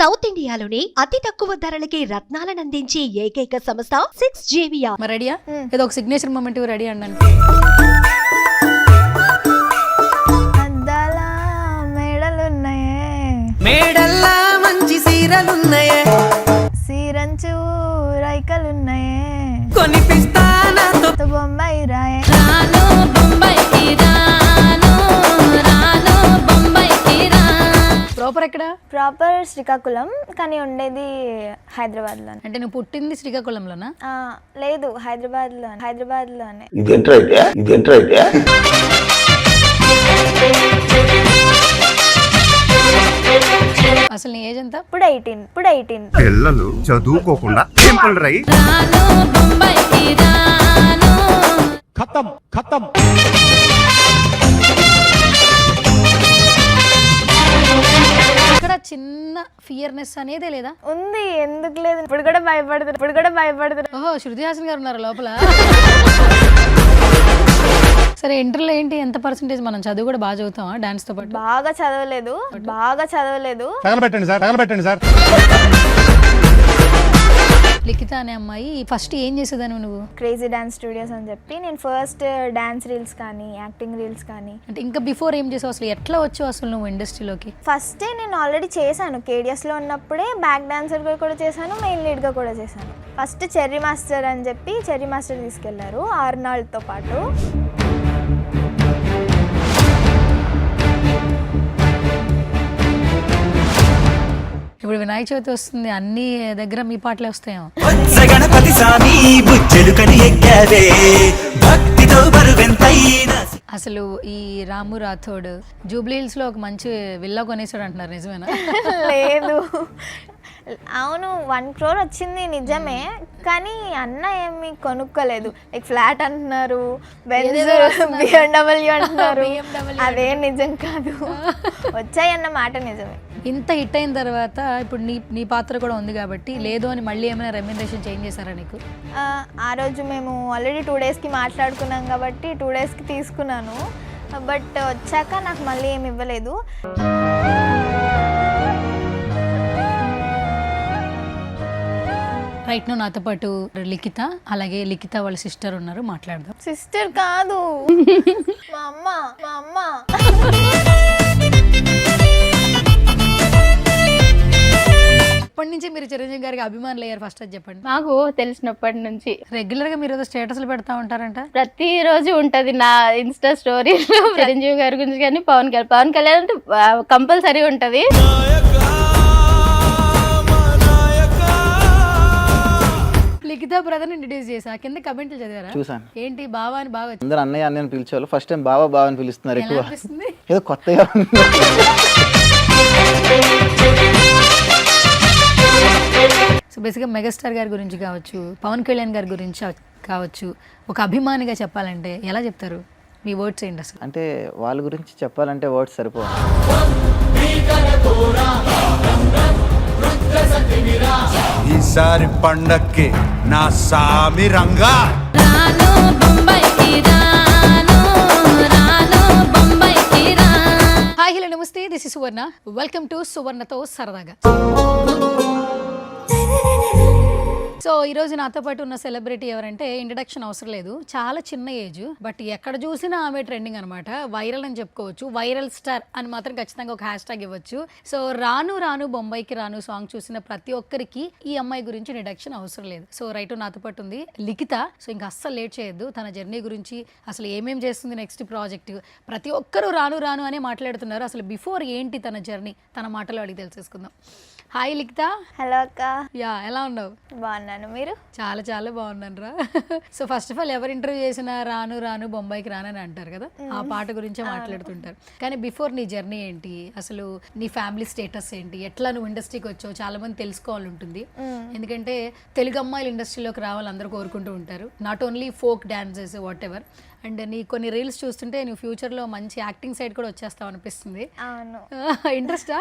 South ఇండియాలోనే అతి తక్కువ ధరలకి రత్నాలనందించే ఏకైక సంస్థ 6JVR. మరి రెడీయా? ఏదో ఒక సిగ్నేచర్ మూమెంట్ రెడీ అండి. అద్దాల మేడలున్నాయే, మేడల్లా మంచి సీరలున్నాయే, సీరంచు రైకలున్నాయే, కొనిపిస్తానా బొంబాయి రాయే. ప్రాపర్ ఎక్కడ? ప్రాపర్ శ్రీకాకుళం, కానీ ఉండేది హైదరాబాద్లో. అంటే నువ్వు పుట్టింది శ్రీకాకుళంలోనా? లేదు, హైదరాబాద్లోనే. అసలు నీ ఏజ్ ఎంత? ఇప్పుడు 18. పిల్లలు చదువుకోకుండా టెంపుల్ రై ఖతం ఖతం. ఇక్కడ చిన్న ఫియర్నెస్ అనేదే లేదా? ఉంది, ఎందుకు లేదు? ఇప్పుడు కూడా భయపడుతున్నా. ఓహో, శృతి హాసన్ గారు ఉన్నారు లోపల. సరే, ఇంటర్లో ఏంటి, ఎంత పర్సెంటేజ్? మనం చదువు కూడా బాగా చదువుతామా డాన్స్ తో పాటు? బాగా చదవలేదు. తగలబెట్టండి సార్. లిఖిత అనే అమ్మాయి ఫస్ట్ ఏం చేసేదాన్ని నువ్వు? క్రేజీ డాన్స్ స్టూడియోస్ అని చెప్పి నేను ఫస్ట్ డాన్స్ రీల్స్ కానీ యాక్టింగ్ రీల్స్ కానీ. అంటే ఇంకా బిఫోర్ ఏం చేసావు? అసలు ఎట్లా వచ్చావు అసలు నువ్వు ఇండస్ట్రీలోకి? ఫస్టే నేను ఆల్రెడీ చేశాను, కేడిఎస్లో ఉన్నప్పుడే బ్యాక్ డాన్సర్గా కూడా చేశాను, మెయిన్ లీడ్గా కూడా చేశాను. ఫస్ట్ చెర్రీ మాస్టర్ అని చెప్పి చెర్రీ మాస్టర్ తీసుకెళ్లారు ఆర్నాల్డ్తో పాటు. ఇప్పుడు వినాయక చవితి వస్తుంది, అన్ని దగ్గర మీ పాటలే వస్తాయేమో. గణపతి స్వామి బుజ్జలు కని ఎక్కావే, భక్తితో బరువెంతైనా. అసలు ఈ రాము రాథోడ్ జూబ్లీ హిల్స్ లో ఒక మంచి విల్లా కొనేసాడు అంటున్నారు, నిజమేనా? లేదు, అవును 1 crore వచ్చింది నిజమే, కానీ అన్న ఏమి కొనుక్కోలేదు. లైక్ ఫ్లాట్ అంటున్నారు, BMW అంటున్నారు, అదే నిజం కాదు. వచ్చాయన్న మాట నిజమే. ఇంత హిట్ అయిన తర్వాత ఇప్పుడు నీ పాత్ర కూడా ఉంది కాబట్టి లేదు అని మళ్ళీ ఏమైనా రెమ్యునరేషన్ చేంజ్ చేశారా నీకు? ఆ రోజు మేము ఆల్రెడీ 2 daysకి మాట్లాడుకున్నాం కాబట్టి 2 daysకి తీసుకున్నాను, బట్ వచ్చాక నాకు మళ్ళీ ఏమి ఇవ్వలేదు. రైట్, నువ్వు నాతో పాటు లిఖిత, అలాగే లిఖిత వాళ్ళ సిస్టర్ ఉన్నారు, మాట్లాడదాం. సిస్టర్ కాదు, మా అమ్మ. ఇప్పటి నుంచి మీరు చిరంజీవి గారికి అభిమానులు అయ్యారు, ఫస్ట్ అది చెప్పండి. నాకు తెలిసినప్పటి నుంచి రెగ్యులర్ గా మీరు ఏదో స్టేటస్లు పెడతా ఉంటారంట. ప్రతిరోజు ఉంటది నా ఇన్స్టా స్టోరీలో చిరంజీవి గారి గురించి, కానీ పవన్ కళ్యాణ్ అంటే కంపల్సరీ ఉంటది. లిఖిత బ్రదర్ ని ఇంట్రడ్యూస్ చేసా, కింద కమెంట్లు చదివారా? చూసాను. ఏంటి బావా అని బాగా అందరూ అన్నయ్య అన్నయ్య అని పిలిచేవాళ్ళు, ఫస్ట్ టైం బావ అని పిలుస్తున్నారు. ఎక్కువ అనిపిస్తుంది. ఏదో కొత్తగా ఉంది. సో బేసిక్గా మెగాస్టార్ గారి గురించి కావచ్చు, పవన్ కళ్యాణ్ గారి గురించి కావచ్చు, ఒక అభిమానిగా చెప్పాలంటే ఎలా చెప్తారు? మీ వర్డ్స్ ఏంటి అసలు? అంటే వాళ్ళ గురించి చెప్పాలంటే వర్డ్స్ సరిపోవు. ఈసారి పండక్కి నా సామి రంగా హాయ్ హలో నమస్తే, this is Suvarna, welcome to సువర్ణతో సరదాగా. సో ఈరోజు నాతో పాటు ఉన్న సెలబ్రిటీ ఎవరంటే ఇంట్రడక్షన్ అవసరం లేదు, చాలా చిన్న ఏజ్, బట్ ఎక్కడ చూసినా ఆమె ట్రెండింగ్ అనమాట. వైరల్ అని చెప్పుకోవచ్చు, వైరల్ స్టార్ అని మాత్రం ఖచ్చితంగా ఒక హ్యాష్ ట్యాగ్ ఇవ్వచ్చు. సో రాను బొంబాయికి రాను సాంగ్ చూసిన ప్రతి ఒక్కరికి ఈ అమ్మాయి గురించి ఇంట్రడక్షన్ అవసరం లేదు. సో రైట్, నాతో పాటు ఉంది లిఖిత. సో ఇంకా అస్సలు లేట్ చేయొద్దు, తన జర్నీ గురించి, అసలు ఏమేం చేస్తుంది, నెక్స్ట్ ప్రాజెక్ట్, ప్రతి ఒక్కరూ రాను అనే మాట్లాడుతున్నారు. అసలు బిఫోర్ ఏంటి తన జర్నీ, తన మాటలో అడిగి తెలుసుకుందాం. హాయ్ లిఖిత. హలో అక్క. యా, ఎలా ఉన్నావు? బాగున్నాను, మీరు? చాలా బాగున్నాను రా. సో ఫస్ట్ ఆఫ్ ఆల్ ఎవరు ఇంటర్వ్యూ చేసినా రాను బొంబాయికి రానని అంటారు కదా, ఆ పాట గురించే మాట్లాడుతుంటారు. కానీ బిఫోర్ నీ జర్నీ ఏంటి, అసలు నీ ఫ్యామిలీ స్టేటస్ ఏంటి, ఎట్లా నువ్వు ఇండస్ట్రీకి వచ్చావు, చాలా మంది తెలుసుకోవాలి ఉంటుంది. ఎందుకంటే తెలుగు అమ్మాయిలు ఇండస్ట్రీలోకి రావాలి అందరూ కోరుకుంటూ ఉంటారు, not only folk dances what ever. And నీ కొన్ని రీల్స్ చూస్తుంటే నువ్వు ఫ్యూచర్లో మంచి యాక్టింగ్ సైడ్ కూడా వచ్చేస్తావు అనిపిస్తుంది. అవును. ఇంట్రెస్టా?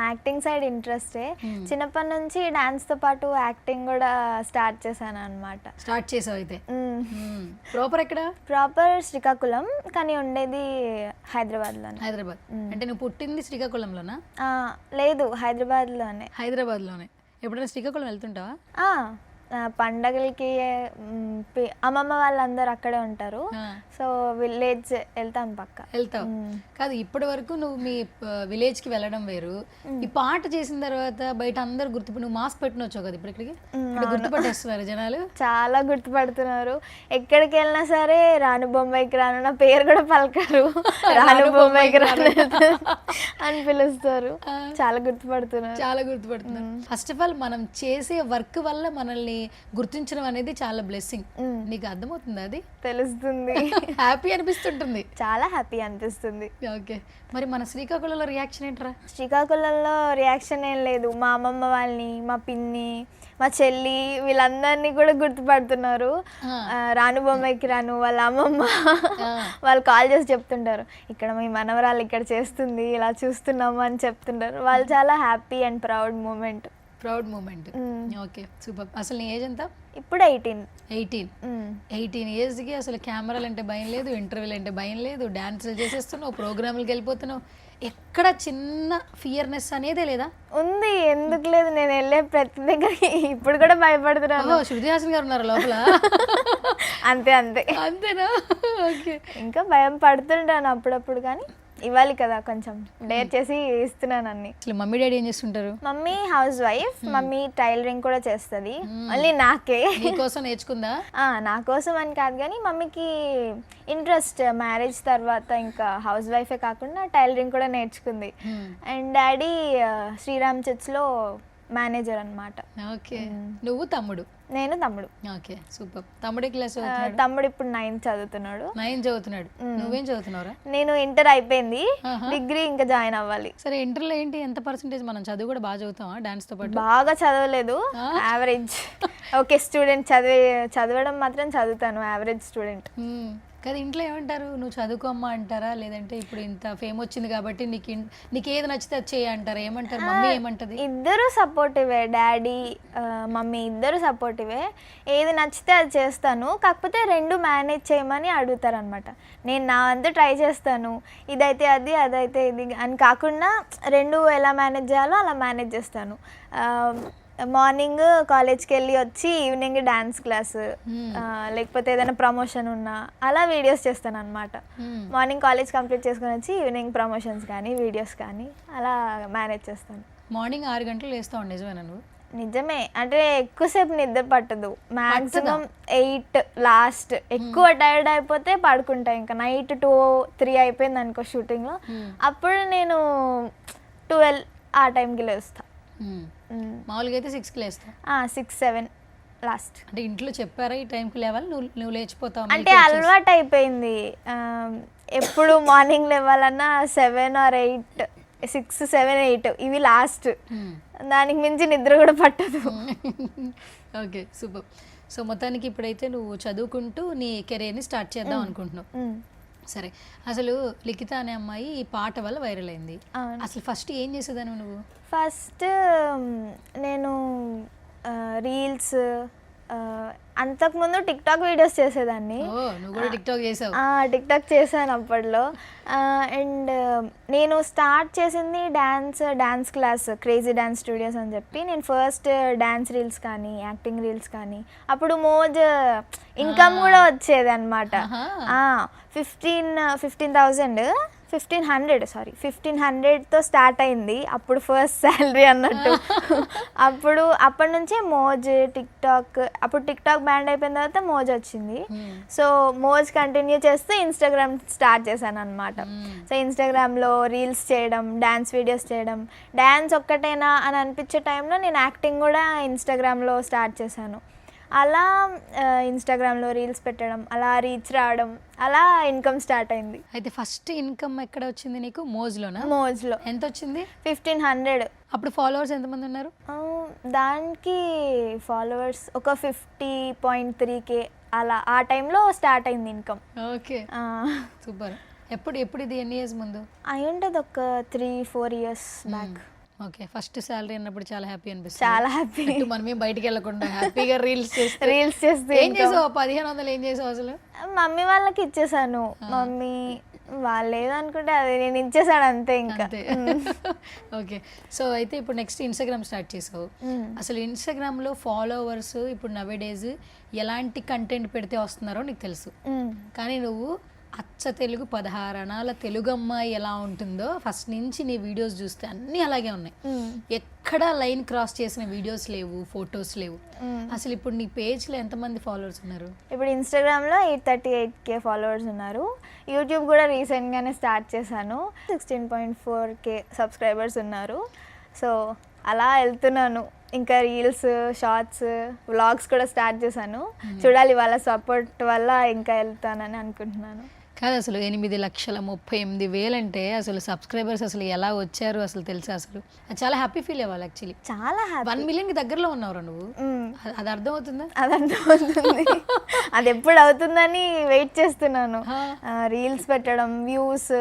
యాక్టింగ్ సైడ్ ఇంట్రెస్టే. చిన్నప్పటి నుంచి డాన్స్తో పాటు యాక్టింగ్ కూడా స్టార్ట్ చేశాను అనమాట. స్టార్ట్ చేసావు అయితే. ప్రాపర్ ఎక్కడ? ప్రాపర్ శ్రీకాకుళం, కానీ ఉండేది హైదరాబాద్లోనే. హైదరాబాద్. అంటే నువ్వు పుట్టింది శ్రీకాకుళంలోనా? లేదు, హైదరాబాద్లోనే. హైదరాబాద్లోనే. ఎప్పుడైనా శ్రీకాకుళం వెళ్తుంటావా? పండగలకి అమ్మమ్మ వాళ్ళందరూ అక్కడే ఉంటారు, సో విలేజ్ వెళ్తాను పక్క. వెళ్తావు. కాదు, ఇప్పటి వరకు నువ్వు మీ విలేజ్కి వెళ్ళడం వేరు, ఈ పాట చేసిన తర్వాత బయట అందరు నువ్వు మాస్క్ పెట్టిన వచ్చావు కదా ఇప్పుడు ఇక్కడికి, గుర్తుపట్టేస్తున్నారు జనాలు. చాలా గుర్తుపడుతున్నారు. ఎక్కడికి వెళ్ళినా సరే రాను బొంబాయికి రాను, నా పేరు కూడా పలకరు, రాను బొంబాయికి రాను అని పిలుస్తారు. చాలా గుర్తుపడుతున్నారు. చాలా గుర్తుపడుతున్నారు. ఫస్ట్ ఆఫ్ ఆల్ మనం చేసే వర్క్ వల్ల మనల్ని గుర్తించడం అనేది చాలా బ్లెస్సింగ్. నీకు అర్థమవుతుంది? అది తెలుస్తుంది. హ్యాపీ అనిపిస్తుంటుంది. చాలా హ్యాపీ అనిపిస్తుంది. ఓకే, మరి మన శ్రీకాకుళంలో రియాక్షన్ ఏంట్రా? శ్రీకాకుళంలో రియాక్షన్ ఏం లేదు. మా అమ్మమ్మ వాళ్ళని, మా పిన్ని, మా చెల్లి వీళ్ళందరినీ కూడా గుర్తుపడుతున్నారు. రాను బొమ్మాయికి రాను వాళ్ళ అమ్మమ్మ వాళ్ళు కాల్ చేసి చెప్తుంటారు, ఇక్కడ మీ మనవరాలు ఇక్కడ చేస్తుంది, ఇలా చూస్తున్నాము అని చెప్తుంటారు. వాళ్ళు చాలా happy and proud moment. Proud moment. Okay, super. అసలు నీ ఏజ్ ఎంత? ఇప్పుడు 18. 18 ఇయర్స్కి అసలు కెమెరాలు అంటే భయం లేదు, ఇంటర్వ్యూలు అంటే భయం లేదు, డాన్సులు చేసేస్తున్నావు, ప్రోగ్రాంలకు వెళ్ళిపోతున్నావు. ఎక్కడ చిన్న ఫియర్నెస్ అనేదే లేదా? ఉంది, ఎందుకు లేదు. నేను వెళ్ళే ప్రతి దగ్గరికి ఇప్పుడు కూడా భయపడుతున్నాను. శృతి హాసన్ గారు ఉన్నారు లోపల. అంతే అంతే. అంతేనా? ఓకే. ఇంకా భయం పడుతుంటాను అప్పుడప్పుడు, కానీ ఇవ్వాలి కదా, కొంచెం డేర్ చేసి ఇస్తున్నాను అన్ని. అసలు మమ్మీ డాడీ ఏం చేస్తుంటారు? Mummy house wife, mummy tailoring కూడా చేస్తుంది. మళ్ళీ నాకే నీకోసం నేర్చుకుందా? నా కోసం అని కాదు, కానీ మమ్మీకి ఇంట్రెస్ట్ మ్యారేజ్ తర్వాత ఇంకా హౌస్ వైఫే కాకుండా టైలరింగ్ కూడా నేర్చుకుంది. అండ్ డాడీ శ్రీరామ్ చర్చ్లో మేనేజర్ అన్నమాట. ఓకే. నువ్వు తమ్ముడు? నేను తమ్ముడు. Okay, super. తమ్ముడు క్లాస్? తమ్ముడు ఇప్పుడు 9th చదువుతున్నాడు. 9th చదువుతున్నాడు. నువ్వేం చదువుతున్నావురా? నేను ఇంటర్ అయిపోయింది, డిగ్రీ ఇంకా జాయిన్ అవ్వాలి. సరే, ఇంటర్లో ఏంటి, ఎంత పర్సెంటేజ్? మనం చదువు కూడా బాగా చదువుతామా డాన్స్ తో పాటు? బాగా చదవలేదు, యావరేజ్. Okay, student. చదవడం మాత్రం చదువుతాను, యావరేజ్ స్టూడెంట్. కదా, ఇంట్లో ఏమంటారు? నువ్వు చదువుకోమ్మా అంటారా, లేదంటే ఇప్పుడు ఇంత ఫేమ్ వచ్చింది కాబట్టి నీకు ఏది నచ్చితే అది చేయ అంటారా? ఏమంటారు? మమ్మీ ఏమంటది? ఇద్దరు సపోర్టివే, డాడీ మమ్మీ ఇద్దరు సపోర్టివే. ఏది నచ్చితే అది చేస్తాను, కాకపోతే రెండు మేనేజ్ చేయమని అడుగుతారు అనమాట. నేను నా అంతా ట్రై చేస్తాను, ఇదైతే అది, అదైతే ఇది అని కాకుండా రెండు ఎలా మేనేజ్ చేయాలో అలా మేనేజ్ చేస్తాను. మార్నింగ్ కాలేజ్కి వెళ్ళి వచ్చి ఈవినింగ్ డాన్స్ క్లాస్, లేకపోతే ఏదైనా ప్రమోషన్ ఉన్నా అలా వీడియోస్ చేస్తాను అనమాట. మార్నింగ్ కాలేజ్ కంప్లీట్ చేసుకొని వచ్చి ఈవినింగ్ ప్రమోషన్స్ కానీ వీడియోస్ కానీ అలా మేనేజ్ చేస్తాను. మార్నింగ్ 6 గంటలు లేస్తావు, నిజమేనా? నువ్వు? నిజమే. అంటే ఎక్కువసేపు నిద్ర పట్టదు, మ్యాక్సిమం 8 లాస్ట్. ఎక్కువ టైర్డ్ అయిపోతే పడుకుంటా. ఇంకా నైట్ 2-3 అయిపోయింది అనుకో షూటింగ్లో, అప్పుడు నేను 12 ఆ టైంకి లేస్తా. మామూలుగా అయితే 6కి లేస్తా. 6-7 లాస్ట్. అంటే ఇంట్లో చెప్పారా ఈ టైంకి లేవాలి, నువ్వు లేచిపోతావు? అంటే అలవాటు అయిపోయింది. ఎప్పుడు మార్నింగ్ లేవాలన్నా 7 or 8, 6, 7, 8 ఇవి లాస్ట్. దానికి మించి నిద్ర కూడా పట్టదు. Okay, super. సో మొత్తానికి ఇప్పుడైతే నువ్వు చదువుకుంటూ నీ కెరీర్ని స్టార్ట్ చేద్దాం అనుకుంటున్నావు. సరే, అసలు లిఖిత అనే అమ్మాయి ఈ పాట వల్ల వైరల్ అయింది. అసలు ఫస్ట్ ఏం చేసేదాను నువ్వు? ఫస్ట్ నేను రీల్స్, అంతకుముందు టిక్టాక్ వీడియోస్ చేసేదాన్ని. నువ్వు కూడా టిక్టాక్ చేసావు? టిక్టాక్ చేశాను అప్పట్లో. అండ్ నేను స్టార్ట్ చేసింది dance class, crazy dance studios అని చెప్పి. నేను ఫస్ట్ డాన్స్ రీల్స్ కానీ యాక్టింగ్ రీల్స్ కానీ, అప్పుడు మోజ్ ఇన్కమ్ కూడా వచ్చేది అనమాట. 1500తో స్టార్ట్ అయింది అప్పుడు ఫస్ట్ శాలరీ అన్నట్టు. అప్పటి నుంచే మోజ్, టిక్టాక్. అప్పుడు టిక్టాక్ బ్యాండ్ అయిపోయిన తర్వాత మోజ్ వచ్చింది. సో మోజ్ కంటిన్యూ చేస్తూ ఇన్స్టాగ్రామ్ స్టార్ట్ చేశాను అనమాట. సో ఇన్స్టాగ్రామ్లో రీల్స్ చేయడం, డాన్స్ వీడియోస్ చేయడం. డాన్స్ ఒక్కటేనా అని అనిపించే టైంలో నేను యాక్టింగ్ కూడా ఇన్స్టాగ్రామ్లో స్టార్ట్ చేశాను. అలా ఇన్స్టాగ్రామ్లో రీల్స్ పెట్టడం, అలా రీచ్ రావడం, అలా ఇన్కమ్ స్టార్ట్ అయింది. అయితే ఫస్ట్ ఇన్కమ్ ఎక్కడ వచ్చింది నీకు? మోజ్లోనా? మోజ్లో ఎంత వచ్చింది? 1500. అప్పుడు ఫాలోవర్స్ ఎంతమంది ఉన్నారు? దానికి ఫాలోవర్స్ ఒక 50.3K అలా ఆ టైంలో స్టార్ట్ అయింది ఇన్కమ్. Okay, super. ఎప్పుడు ఇది ఎన్ని ఇయర్స్ ముందు అయి ఉంటుంది? ఒక 3-4 years back. Okay, first salary అన్నప్పుడు చాలా హ్యాపీ అనిపిస్తుంది. చాలా హ్యాపీ. మనమే బయటికి వెళ్ళకుండా హ్యాపీగా రీల్స్ చేస్తే ఏం చేసావు? 1500 ఏం చేసావు అసలు? మమ్మీ వాళ్ళకి ఇచ్చేసాను. మమ్మీ వాళ్ళు ఏదనుకుంటే అది నేను ఇచ్చేసాను అంతే ఇంకా. ఓకే, సో అయితే ఇప్పుడు నెక్స్ట్ ఇన్స్టాగ్రామ్ స్టార్ట్ చేసావు. అసలు ఇన్స్టాగ్రామ్లో ఫాలోవర్స్ ఇప్పుడు నవేడేస్ ఎలాంటి కంటెంట్ పెడితే వస్తున్నారో నీకు తెలుసు. కానీ నువ్వు అచ్చ తెలుగు 16 అణాల తెలుగు అమ్మాయి ఎలా ఉంటుందో ఫస్ట్ నుంచి నీ వీడియోస్ చూస్తే అన్నీ అలాగే ఉన్నాయి. ఎక్కడా లైన్ క్రాస్ చేసిన వీడియోస్ లేవు, ఫొటోస్ లేవు. అసలు ఇప్పుడు నీ పేజ్లో ఎంతమంది ఫాలోవర్స్ ఉన్నారు? ఇప్పుడు ఇన్స్టాగ్రామ్లో 838K ఫాలోవర్స్ ఉన్నారు. యూట్యూబ్ కూడా రీసెంట్గానే స్టార్ట్ చేశాను. 16.4K సబ్స్క్రైబర్స్ ఉన్నారు. సో అలా వెళ్తున్నాను. ఇంకా రీల్స్, షార్ట్స్, వ్లాగ్స్ కూడా స్టార్ట్ చేశాను. చూడాలి వాళ్ళ సపోర్ట్ వల్ల ఇంకా వెళ్తానని అనుకుంటున్నాను. కాదు, అసలు 8,38,000 అంటే అసలు సబ్స్క్రైబర్స్ అసలు ఎలా వచ్చారు అసలు తెలుసా? అసలు చాలా హ్యాపీ ఫీల్ అవ్వాలి యాక్చువల్లీ. చాలా హ్యాపీ. 1 మిలియన్కి దగ్గరలో ఉన్నావు నువ్వు. అది అర్థమవుతుందా? అది అర్థమవుతుంది. అది ఎప్పుడు అవుతుందని వెయిట్ చేస్తున్నాను. రీల్స్ పెట్టడం, వ్యూస్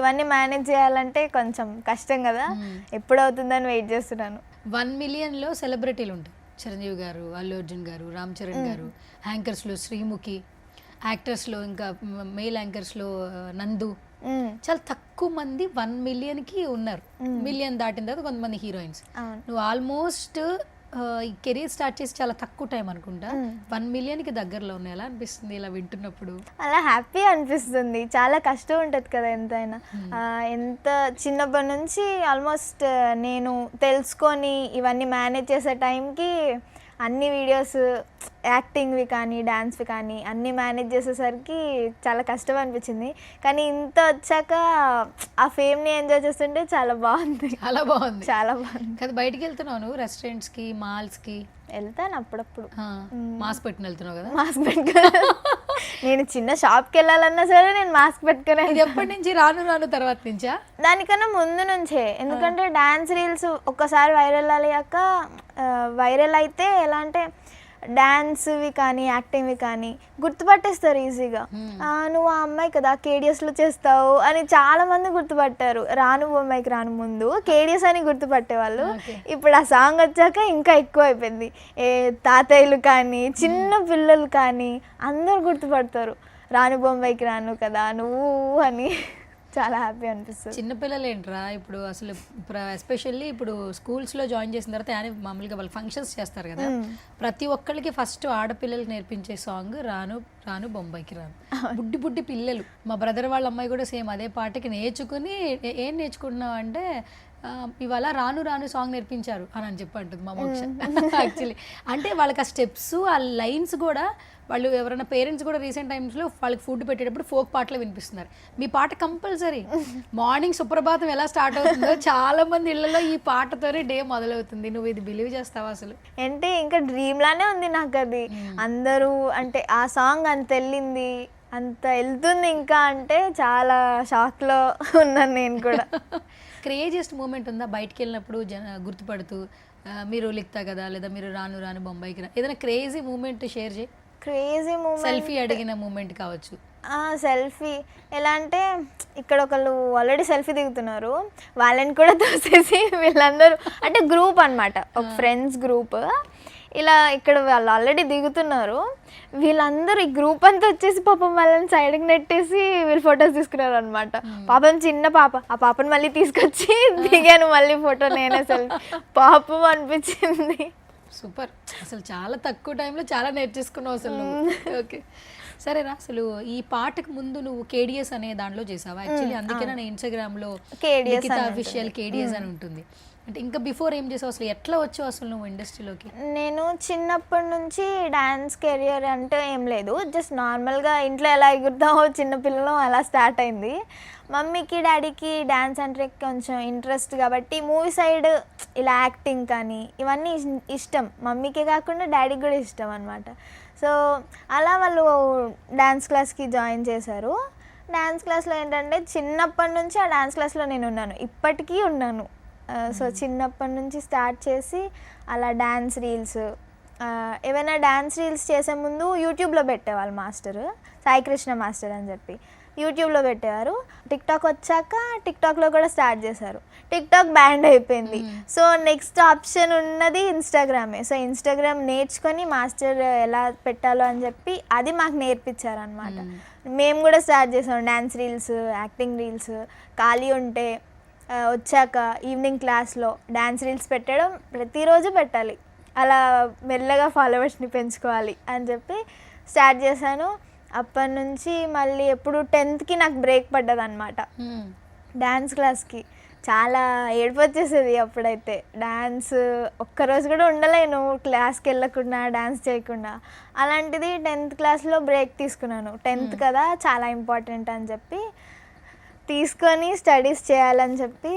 ఇవన్నీ మేనేజ్ చేయాలంటే కొంచెం కష్టం కదా. ఎప్పుడు అవుతుందని వెయిట్ చేస్తున్నాను. 1 మిలియన్లో సెలబ్రిటీలు ఉంటాయి. చిరంజీవి గారు, అల్లు అర్జున్ గారు, రామ్ చరణ్ గారు, యాంకర్స్లో శ్రీముఖి, యాక్టర్స్లో ఇంకా మెయిల్ యాంకర్స్లో నందు. చాలా తక్కువ మంది 1 మిలియన్కి ఉన్నారు. మిలియన్ దాటిన తర్వాత కొంతమంది హీరోయిన్స్. నువ్వు ఆల్మోస్ట్ ఈ కెరీర్ స్టార్ట్ చేసి చాలా తక్కువ టైం అనుకుంటా 1 మిలియన్కి దగ్గరలో ఉన్నాయి. ఎలా అనిపిస్తుంది ఇలా వింటున్నప్పుడు? అలా హ్యాపీ అనిపిస్తుంది. చాలా కష్టం ఉంటుంది కదా ఎంతైనా. ఎంత చిన్నప్పటి నుంచి ఆల్మోస్ట్ నేను తెలుసుకొని ఇవన్నీ మేనేజ్ చేసే టైంకి అన్ని వీడియోస్, యాక్టింగ్వి కానీ డాన్స్వి కానీ అన్నీ మేనేజ్ చేసేసరికి చాలా కష్టం అనిపించింది. కానీ ఇంత వచ్చాక ఆ ఫేమ్ని ఎంజాయ్ చేస్తుంటే చాలా బాగుంది. చాలా బాగుంది, చాలా బాగుంది. కదా. బయటికి వెళ్తున్నావు నువ్వు రెస్టారెంట్స్కి, మాల్స్కి? వెళ్తాను అప్పుడప్పుడు. మాస్క్ పెట్టుకుని వెళ్తున్నావు కదా? మాస్క్ పెట్టుకుని నేను చిన్న షాప్కి వెళ్ళాలన్నా సరే నేను మాస్క్ పెట్టుకునే. ఇది ఎప్పటి నుంచి? రాను తర్వాత నుంచా? దానికన్నా ముందు నుంచే. ఎందుకంటే డాన్స్ రీల్స్ ఒక్కసారి వైరల్ అయితే ఎలా అంటే డాన్స్వి కానీ యాక్టింగ్వి కానీ గుర్తుపట్టేస్తారు ఈజీగా. నువ్వు ఆ అమ్మాయి కదా కేడిఎస్లో చేస్తావు అని చాలా మంది గుర్తుపట్టారు. రాను బొమ్మాయికి రాను ముందు కేడిఎస్ అని గుర్తుపట్టేవాళ్ళు. ఇప్పుడు ఆ సాంగ్ వచ్చాక ఇంకా ఎక్కువ అయిపోయింది. తాతయ్యలు కానీ చిన్న పిల్లలు కానీ అందరు గుర్తుపడతారు. రాను బొమ్మాయికి రాను కదా నువ్వు అని. చాలా హ్యాపీ అనిపిస్తుంది. చిన్నపిల్లలు ఏంట్రా ఇప్పుడు అసలు ఎస్పెషల్లీ ఇప్పుడు స్కూల్స్లో జాయిన్ చేసిన తర్వాత మామూలుగా వాళ్ళు ఫంక్షన్స్ చేస్తారు కదా, ప్రతి ఒక్కరికి ఫస్ట్ ఆడపిల్లలకి నేర్పించే సాంగ్ రాను రాను బొంబాయికి రాను. బుడ్డి పిల్లలు. మా బ్రదర్ వాళ్ళ అమ్మాయి కూడా సేమ్ అదే పాటకి నేర్చుకుని ఏం నేర్చుకుంటున్నావు అంటే ఇవాళ రాను రాను సాంగ్ నేర్పించారు అని చెప్పి అంటుంది మా మోక్ష. యాక్చువల్లీ అంటే వాళ్ళకి ఆ స్టెప్స్, ఆ లైన్స్ కూడా వాళ్ళు ఎవరైనా పేరెంట్స్ కూడా రీసెంట్ టైమ్స్లో వాళ్ళకి ఫుడ్ పెట్టేటప్పుడు ఫోక్ పాటలు వినిపిస్తున్నారు. మీ పాట కంపల్సరీ. మార్నింగ్ సుప్రభాతం ఎలా స్టార్ట్ అవుతుందో చాలా మంది ఇళ్లలో ఈ పాటతోనే డే మొదలవుతుంది. నువ్వు ఇది బిలీవ్ చేస్తావా అసలు? అంటే ఇంకా డ్రీమ్ లానే ఉంది నాకు అది. అందరూ అంటే ఆ సాంగ్ అంత వెళ్ళింది, అంత వెళ్తుంది ఇంకా అంటే చాలా షాక్లో ఉన్నాను నేను కూడా. క్రేజియస్ట్ మూమెంట్ ఉందా బయటికి వెళ్ళినప్పుడు గుర్తుపడుతూ మీరు లిఖతా కదా లేదా మీరు రాను రాను బొంబాయికి రా, ఏదైనా క్రేజీ మూమెంట్ షేర్ చేయి. క్రేజీ మూమెంట్, సెల్ఫీ అడిగిన మూమెంట్ కావచ్చు. సెల్ఫీ ఎలా అంటే ఇక్కడ ఒకళ్ళు ఆల్రెడీ సెల్ఫీ దిగుతున్నారు, వాళ్ళని కూడా తోసేసి వీళ్ళందరూ అంటే గ్రూప్ అనమాట, ఒక ఫ్రెండ్స్ గ్రూప్. ఇలా ఇక్కడ వాళ్ళు ఆల్రెడీ దిగుతున్నారు, వీళ్ళందరూ ఈ గ్రూప్ అంతా వచ్చేసి పాపం వాళ్ళని సైడ్కి నెట్టేసి వీళ్ళు ఫొటోస్ తీసుకున్నారు అనమాట. పాపం చిన్న పాప, ఆ పాపను మళ్ళీ తీసుకొచ్చి దిగాను మళ్ళీ ఫోటో నేనే. సెల్ఫీ పాపం అనిపించింది. సూపర్, అసలు చాలా తక్కువ టైంలో చాలా నేర్చేసుకున్నావు అసలు నువ్వు. ఓకే సరేరా, అసలు ఈ పాటకు ముందు నువ్వు కేడిఎస్ అనే దాంట్లో చేసావా? యాక్చువల్లీ అందుకే నేను ఇన్స్టాగ్రామ్లో లిఖితా అఫీషియల్ కేడిఎస్ అని ఉంటుంది. అంటే ఇంకా బిఫోర్ ఏం చేసావు అసలు? ఎట్లా వచ్చావు అసలు నువ్వు ఇండస్ట్రీలోకి? నేను చిన్నప్పటి నుంచి డాన్స్ కెరియర్ అంటే ఏం లేదు, జస్ట్ నార్మల్గా ఇంట్లో ఎలా ఎగురుతామో చిన్నపిల్లలు అలా స్టార్ట్ అయింది. మమ్మీకి డాడీకి డాన్స్ అంటే కొంచెం ఇంట్రెస్ట్ కాబట్టి మూవీ సైడ్ ఇలా యాక్టింగ్ కానీ ఇవన్నీ ఇష్టం. మమ్మీకే కాకుండా డాడీకి కూడా ఇష్టం అనమాట. సో అలా వాళ్ళు డ్యాన్స్ క్లాస్కి జాయిన్ చేశారు. డ్యాన్స్ క్లాస్లో ఏంటంటే చిన్నప్పటి నుంచి ఆ డ్యాన్స్ క్లాస్లో నేను ఉన్నాను, ఇప్పటికీ ఉన్నాను. సో చిన్నప్పటి నుంచి స్టార్ట్ చేసి అలా డ్యాన్స్ రీల్స్, ఏవైనా డ్యాన్స్ రీల్స్ చేసే ముందు యూట్యూబ్లో పెట్టేవాళ్ళు మాస్టర్, సాయికృష్ణ మాస్టర్ అని చెప్పి యూట్యూబ్లో పెట్టేవారు. టిక్టాక్ వచ్చాక టిక్టాక్లో కూడా స్టార్ట్ చేశారు. టిక్టాక్ బ్యాండ్ అయిపోయింది. సో నెక్స్ట్ ఆప్షన్ ఉన్నది ఇన్స్టాగ్రామే. సో ఇన్స్టాగ్రామ్ నేర్చుకొని మాస్టర్ ఎలా పెట్టాలో అని చెప్పి అది మాకు నేర్పించారనమాట. మేము కూడా స్టార్ట్ చేసాం డ్యాన్స్ రీల్స్, యాక్టింగ్ రీల్స్. ఖాళీ ఉంటే వచ్చాక ఈవినింగ్ క్లాస్లో డ్యాన్స్ రీల్స్ పెట్టడం, ప్రతిరోజు పెట్టాలి, అలా మెల్లగా ఫాలోవర్స్ని పెంచుకోవాలి అని చెప్పి స్టార్ట్ చేశాను. అప్పటి నుంచి మళ్ళీ ఎప్పుడు 10th నాకు బ్రేక్ పడ్డది అనమాట డ్యాన్స్ క్లాస్కి. చాలా ఏడుపు వచ్చేసేది అప్పుడైతే. డ్యాన్స్ ఒక్కరోజు కూడా ఉండలేను క్లాస్కి వెళ్ళకుండా, డ్యాన్స్ చేయకుండా. అలాంటిది 10th క్లాస్లో బ్రేక్ తీసుకున్నాను. 10th కదా, చాలా ఇంపార్టెంట్ అని చెప్పి తీసుకొని స్టడీస్ చేయాలని చెప్పి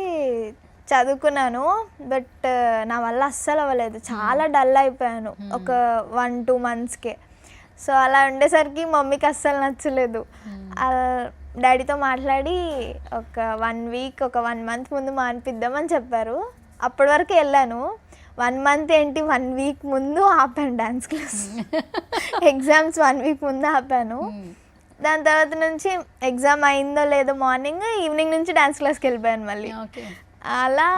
చదువుకున్నాను. బట్ నా వల్ల అస్సలు అవ్వలేదు, చాలా డల్ అయిపోయాను ఒక 1-2 మంత్స్కే. సో అలా ఉండేసరికి మమ్మీకి అస్సలు నచ్చలేదు. డాడీతో మాట్లాడి ఒక 1 వీక్, ఒక 1 మంత్ ముందు మానిపిద్దామని చెప్పారు. అప్పటి వరకు వెళ్ళాను. 1 మంత్ ఏంటి, 1 వీక్ ముందు ఆపాను డ్యాన్స్ క్లాస్. ఎగ్జామ్స్ 1 వీక్ ముందు ఆపాను. దాని తర్వాత నుంచి ఎగ్జామ్ అయిందో లేదో మార్నింగ్, ఈవినింగ్ నుంచి డ్యాన్స్ క్లాస్కి వెళ్ళిపోయాను మళ్ళీ. అలా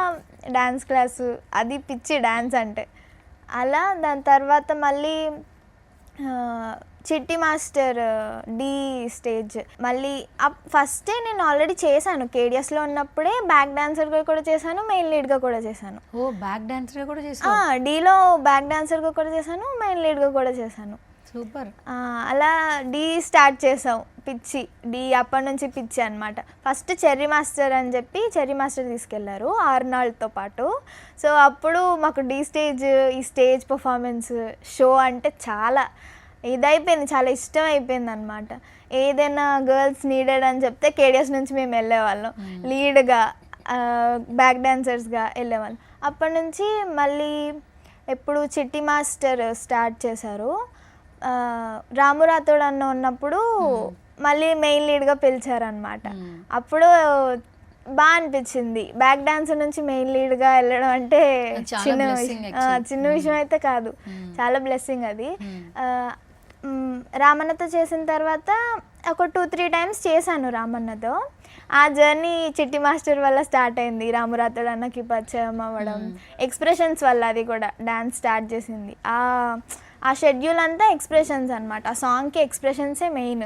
డ్యాన్స్ క్లాసు, అది పిచ్చి డ్యాన్స్ అంటే. అలా దాని తర్వాత మళ్ళీ చిట్టి మాస్టర్ డి స్టేజ్ మళ్ళీ ఫస్టే నేను ఆల్రెడీ చేశాను. కేడిఎస్లో ఉన్నప్పుడే బ్యాక్ డాన్సర్గా కూడా చేశాను, మెయిన్ లీడ్గా కూడా చేశాను. ఓ బ్యాక్ డాన్సర్గా కూడా చేశాను. డీలో బ్యాక్ డాన్సర్గా కూడా చేశాను, మెయిన్ లీడ్గా కూడా చేశాను. సూపర్. అలా డి స్టార్ట్ చేసాం, పిచ్చి డి అప్పటి నుంచి పిచ్చి అనమాట. ఫస్ట్ చెర్రీ మాస్టర్ అని చెప్పి చెర్రీ మాస్టర్ తీసుకెళ్లారు ఆర్నాల్డ్తో పాటు. సో అప్పుడు మాకు డి స్టేజ్, ఈ స్టేజ్ పర్ఫార్మెన్స్ షో అంటే చాలా ఇదైపోయింది, చాలా ఇష్టం అయిపోయింది అనమాట. ఏదైనా గర్ల్స్ నీడెడ్ అని చెప్తే కేడిఎస్ నుంచి మేము వెళ్ళేవాళ్ళం, లీడ్గా బ్యాక్ డాన్సర్స్గా వెళ్ళేవాళ్ళం. అప్పటి నుంచి మళ్ళీ ఎప్పుడు చిట్టి మాస్టర్ స్టార్ట్ చేశారు. రాము రాథోడ్ అన్న ఉన్నప్పుడు మళ్ళీ మెయిన్ లీడ్గా పిలిచారనమాట. అప్పుడు బాగా అనిపించింది. బ్యాక్ డాన్సర్ నుంచి మెయిన్ లీడ్గా వెళ్ళడం అంటే చిన్న విషయం అయితే కాదు, చాలా బ్లెస్సింగ్ అది. రామన్నతో చేసిన తర్వాత ఒక 2-3 టైమ్స్ చేశాను రామన్నతో. ఆ జర్నీ చిట్టి మాస్టర్ వల్ల స్టార్ట్ అయింది. రాము రాథోడ్ అన్నకి పరిచయం అవ్వడం, ఎక్స్ప్రెషన్స్ వల్ల అది కూడా డాన్స్ స్టార్ట్ చేసింది. ఆ షెడ్యూల్ అంతా ఎక్స్ప్రెషన్స్ అనమాట. ఆ సాంగ్కి ఎక్స్ప్రెషన్సే మెయిన్.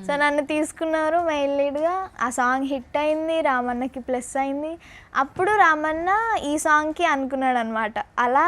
సో నన్ను తీసుకున్నారు మెయిన్ లీడ్గా. ఆ సాంగ్ హిట్ అయింది, రామన్నకి ప్లస్ అయింది. అప్పుడు రామన్న ఈ సాంగ్కి అనుకున్నాడు అనమాట. అలా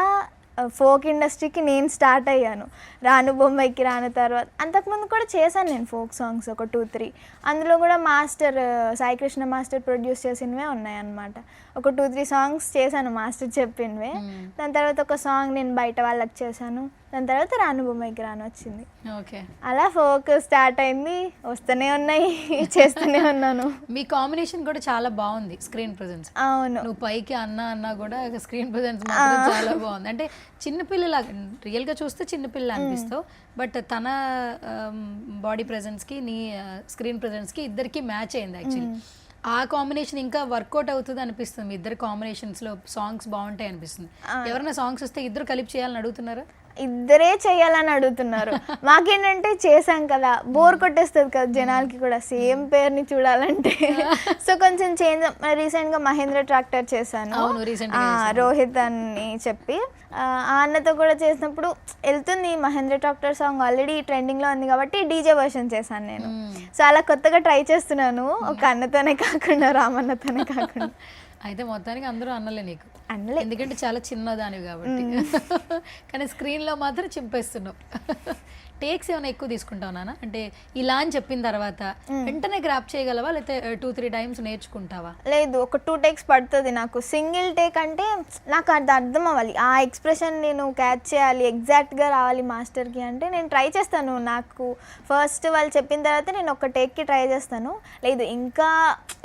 ఫోక్ ఇండస్ట్రీకి నేను స్టార్ట్ అయ్యాను. రాను బొంబాయికి రాను తర్వాత అంతకుముందు కూడా చేశాను నేను ఫోక్ సాంగ్స్ ఒక 2-3. అందులో కూడా మాస్టర్ సాయికృష్ణ మాస్టర్ ప్రొడ్యూస్ చేసినవే ఉన్నాయన్నమాట. ఒక 2-3 సాంగ్స్ చేశాను మాస్టర్ చెప్పినవే. దాని తర్వాత ఒక సాంగ్ నేను బయట వాళ్ళకి చేశాను. దాని తర్వాత రాను బొమ్మాయికి రాను వచ్చింది. ఓకే, అలా ఫోక్ స్టార్ట్ అయింది, వస్తూనే ఉన్నాయి, చేస్తూనే ఉన్నాను. మీ కాంబినేషన్ కూడా చాలా బాగుంది, స్క్రీన్ ప్రెజెన్స్. అవును, నువ్వు పైకి అన్నా కూడా స్క్రీన్ ప్రెజెన్స్ మాత్రం చాలా బాగుంది. అంటే చిన్నపిల్లలా, రియల్గా చూస్తే చిన్నపిల్ల అనిపిస్తావు, బట్ తన బాడీ ప్రెజెన్స్కి నీ స్క్రీన్ ప్రెజెన్స్కి ఇద్దరికి మ్యాచ్ అయింది యాక్చువల్లీ. ఆ కాంబినేషన్ ఇంకా వర్కౌట్ అవుతుంది అనిపిస్తుంది. మీ ఇద్దరు కాంబినేషన్స్లో సాంగ్స్ బాగుంటాయి అనిపిస్తుంది. ఎవరైనా సాంగ్స్ వస్తే ఇద్దరు కలిపి చేయాలని అడుగుతున్నారా? ఇద్దరే చేయాలని అడుగుతున్నారు. మాకేంటంటే చేసాం కదా, బోర్ కొట్టేస్తుంది కదా జనాలకి కూడా సేమ్ పేరుని చూడాలంటే. సో కొంచెం చేంజ్. రీసెంట్గా మహేంద్ర ట్రాక్టర్ చేశాను, రోహిత్ అని చెప్పి. ఆ అన్నతో కూడా చేసినప్పుడు వెళ్తుంది. మహేంద్ర ట్రాక్టర్ సాంగ్ ఆల్రెడీ ట్రెండింగ్లో ఉంది కాబట్టి డీజే వర్షన్ చేశాను నేను. సో అలా కొత్తగా ట్రై చేస్తున్నాను, ఒక అన్నతోనే కాకుండా రామన్నతోనే కాకుండా. అయితే మొత్తానికి అందరూ అన్నలే నీకు, అన్నలే, ఎందుకంటే చాలా చిన్నదానివి కాబట్టి. కానీ స్క్రీన్లో మాత్రం చింపేస్తున్నావు. టేక్స్ ఏమైనా ఎక్కువ తీసుకుంటావు నాన్న? అంటే ఇలా అని చెప్పిన తర్వాత వెంటనే గ్రాప్ చేయగలవా, లేకపోతే 2-3 టైమ్స్ నేర్చుకుంటావా? లేదు, ఒక 2 టేక్స్ పడుతుంది నాకు. సింగిల్ టేక్ అంటే నాకు అది అర్థం అవ్వాలి, ఆ ఎక్స్ప్రెషన్ నేను క్యాచ్ చేయాలి, ఎగ్జాక్ట్గా రావాలి మాస్టర్కి అంటే నేను ట్రై చేస్తాను. నాకు ఫస్ట్ వాళ్ళు చెప్పిన తర్వాత నేను ఒక టేక్కి ట్రై చేస్తాను. లేదు ఇంకా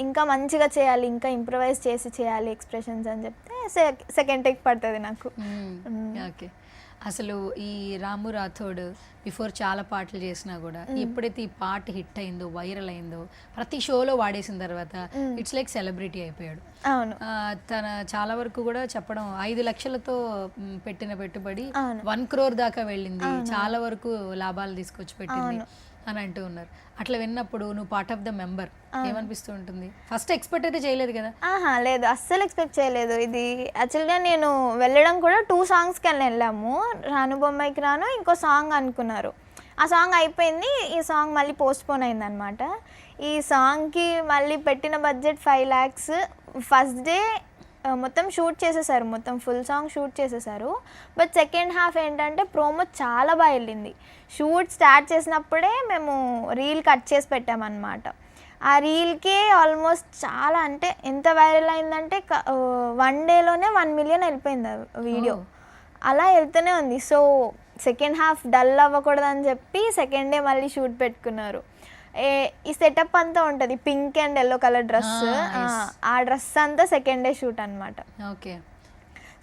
ఇంకా మంచిగా చేయాలి, ఇంకా ఇంప్రవైజ్ చేసి చేసి చేయాలి ఎక్స్ప్రెషన్స్ అని చెప్తే సెకండ్ టేక్ పడుతుంది నాకు. ఓకే. అసలు ఈ రాము రాథోడ్ బిఫోర్ చాలా పాటలు చేసినా కూడా ఎప్పుడైతే ఈ పాట హిట్ అయిందో, వైరల్ అయిందో, ప్రతి షోలో వాడేసిన తర్వాత ఇట్స్ లైక్ సెలబ్రిటీ అయిపోయాడు. అవును. తన చాలా వరకు కూడా చెప్పడం 5 లక్షలతో పెట్టిన పెట్టుబడి 1 crore దాకా వెళ్ళింది, చాలా వరకు లాభాలు తీసుకొచ్చి పెట్టింది అని అంటూ ఉన్నారు. అట్లా విన్నప్పుడు నువ్వు పార్ట్ ఆఫ్ ద మెంబర్ ఏమనిపిస్తూ ఉంటుంది? ఫస్ట్ ఎక్స్పెక్ట్ అయితే చేయలేదు కదా? లేదు, అస్సలు ఎక్స్పెక్ట్ చేయలేదు. ఇది యాక్చువల్గా నేను వెళ్ళడం కూడా 2 సాంగ్స్కి వెళ్ళాము. రాను బొమ్మాయికి రాను, ఇంకో సాంగ్ అనుకున్నారు. ఆ సాంగ్ అయిపోయింది, ఈ సాంగ్ మళ్ళీ పోస్ట్పోన్ అయిందనమాట. ఈ సాంగ్కి మళ్ళీ పెట్టిన బడ్జెట్ 5 lakhs. ఫస్ట్ డే మొత్తం షూట్ చేసేసారు, మొత్తం ఫుల్ సాంగ్ షూట్ చేసేసారు. బట్ సెకండ్ హాఫ్ ఏంటంటే ప్రోమో చాలా బాగా వెళ్ళింది. షూట్ స్టార్ట్ చేసినప్పుడే మేము రీల్ కట్ చేసి పెట్టామన్నమాట. ఆ రీల్కి ఆల్మోస్ట్ చాలా, అంటే ఎంత వైరల్ అయిందంటే 1 dayలోనే 1 million వెళ్ళిపోయింది వీడియో. అలా వెళ్తూనే ఉంది. సో సెకండ్ హాఫ్ డల్ అవ్వకూడదని చెప్పి సెకండ్ డే మళ్ళీ షూట్ పెట్టుకున్నారు. ఈ సెటప్ అంతా ఉంటుంది, pink and yellow colour dress. ఆ డ్రెస్ అంతా సెకండ్ డే షూట్ అనమాట. ఓకే.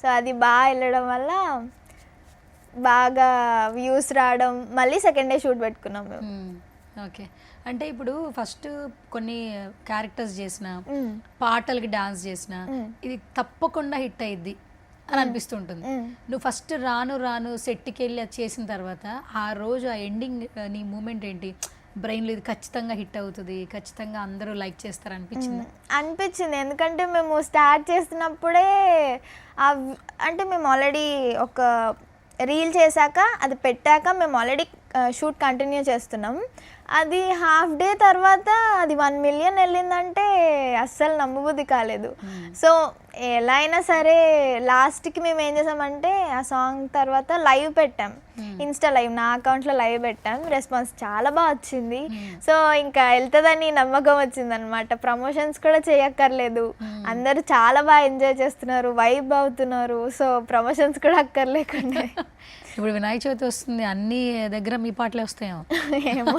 సో అది బాగా వెళ్ళడం వల్ల బాగా వ్యూస్ రావడం, మళ్ళీ సెకండ్ డే షూట్ పెట్టుకున్నాం మేము. ఓకే. అంటే ఇప్పుడు ఫస్ట్ కొన్ని క్యారెక్టర్స్ చేసిన, పాటలకి డాన్స్ చేసిన, ఇది తప్పకుండా హిట్ అయ్యిద్ది అని అనిపిస్తుంటుంది. నువ్వు ఫస్ట్ రాను రాను సెట్కి వెళ్ళి అది చేసిన తర్వాత ఆ రోజు ఆ ఎండింగ్ నీ మూమెంట్ ఏంటి? బ్రెయిన్లో ఇది ఖచ్చితంగా హిట్ అవుతుంది, ఖచ్చితంగా అందరూ లైక్ చేస్తారు అనిపించింది. ఎందుకంటే మేము స్టార్ట్ చేస్తున్నప్పుడే అంటే మేము ఆల్రెడీ ఒక రీల్ చేశాక అది పెట్టాక మేము ఆల్రెడీ షూట్ కంటిన్యూ చేస్తున్నాం. అది హాఫ్ డే తర్వాత అది 1 million వెళ్ళిందంటే అస్సలు నమ్మబుద్ధి కాలేదు. సో ఎలా అయినా సరే లాస్ట్కి మేము ఏం చేసామంటే ఆ సాంగ్ తర్వాత లైవ్ పెట్టాం, ఇన్స్టా లైవ్, నా అకౌంట్లో లైవ్ పెట్టాం. రెస్పాన్స్ చాలా బాగా వచ్చింది. సో ఇంకా వెళ్తుందని నమ్మకం వచ్చింది అనమాట. ప్రమోషన్స్ కూడా చేయక్కర్లేదు, అందరూ చాలా బాగా ఎంజాయ్ చేస్తున్నారు, వైబ్ అవుతున్నారు. సో ప్రమోషన్స్ కూడా అక్కర్లేకుండా. ఇప్పుడు వినాయక చవితి వస్తుంది, అన్ని దగ్గర మీ పాటలే వస్తాయేమో. ఏమో,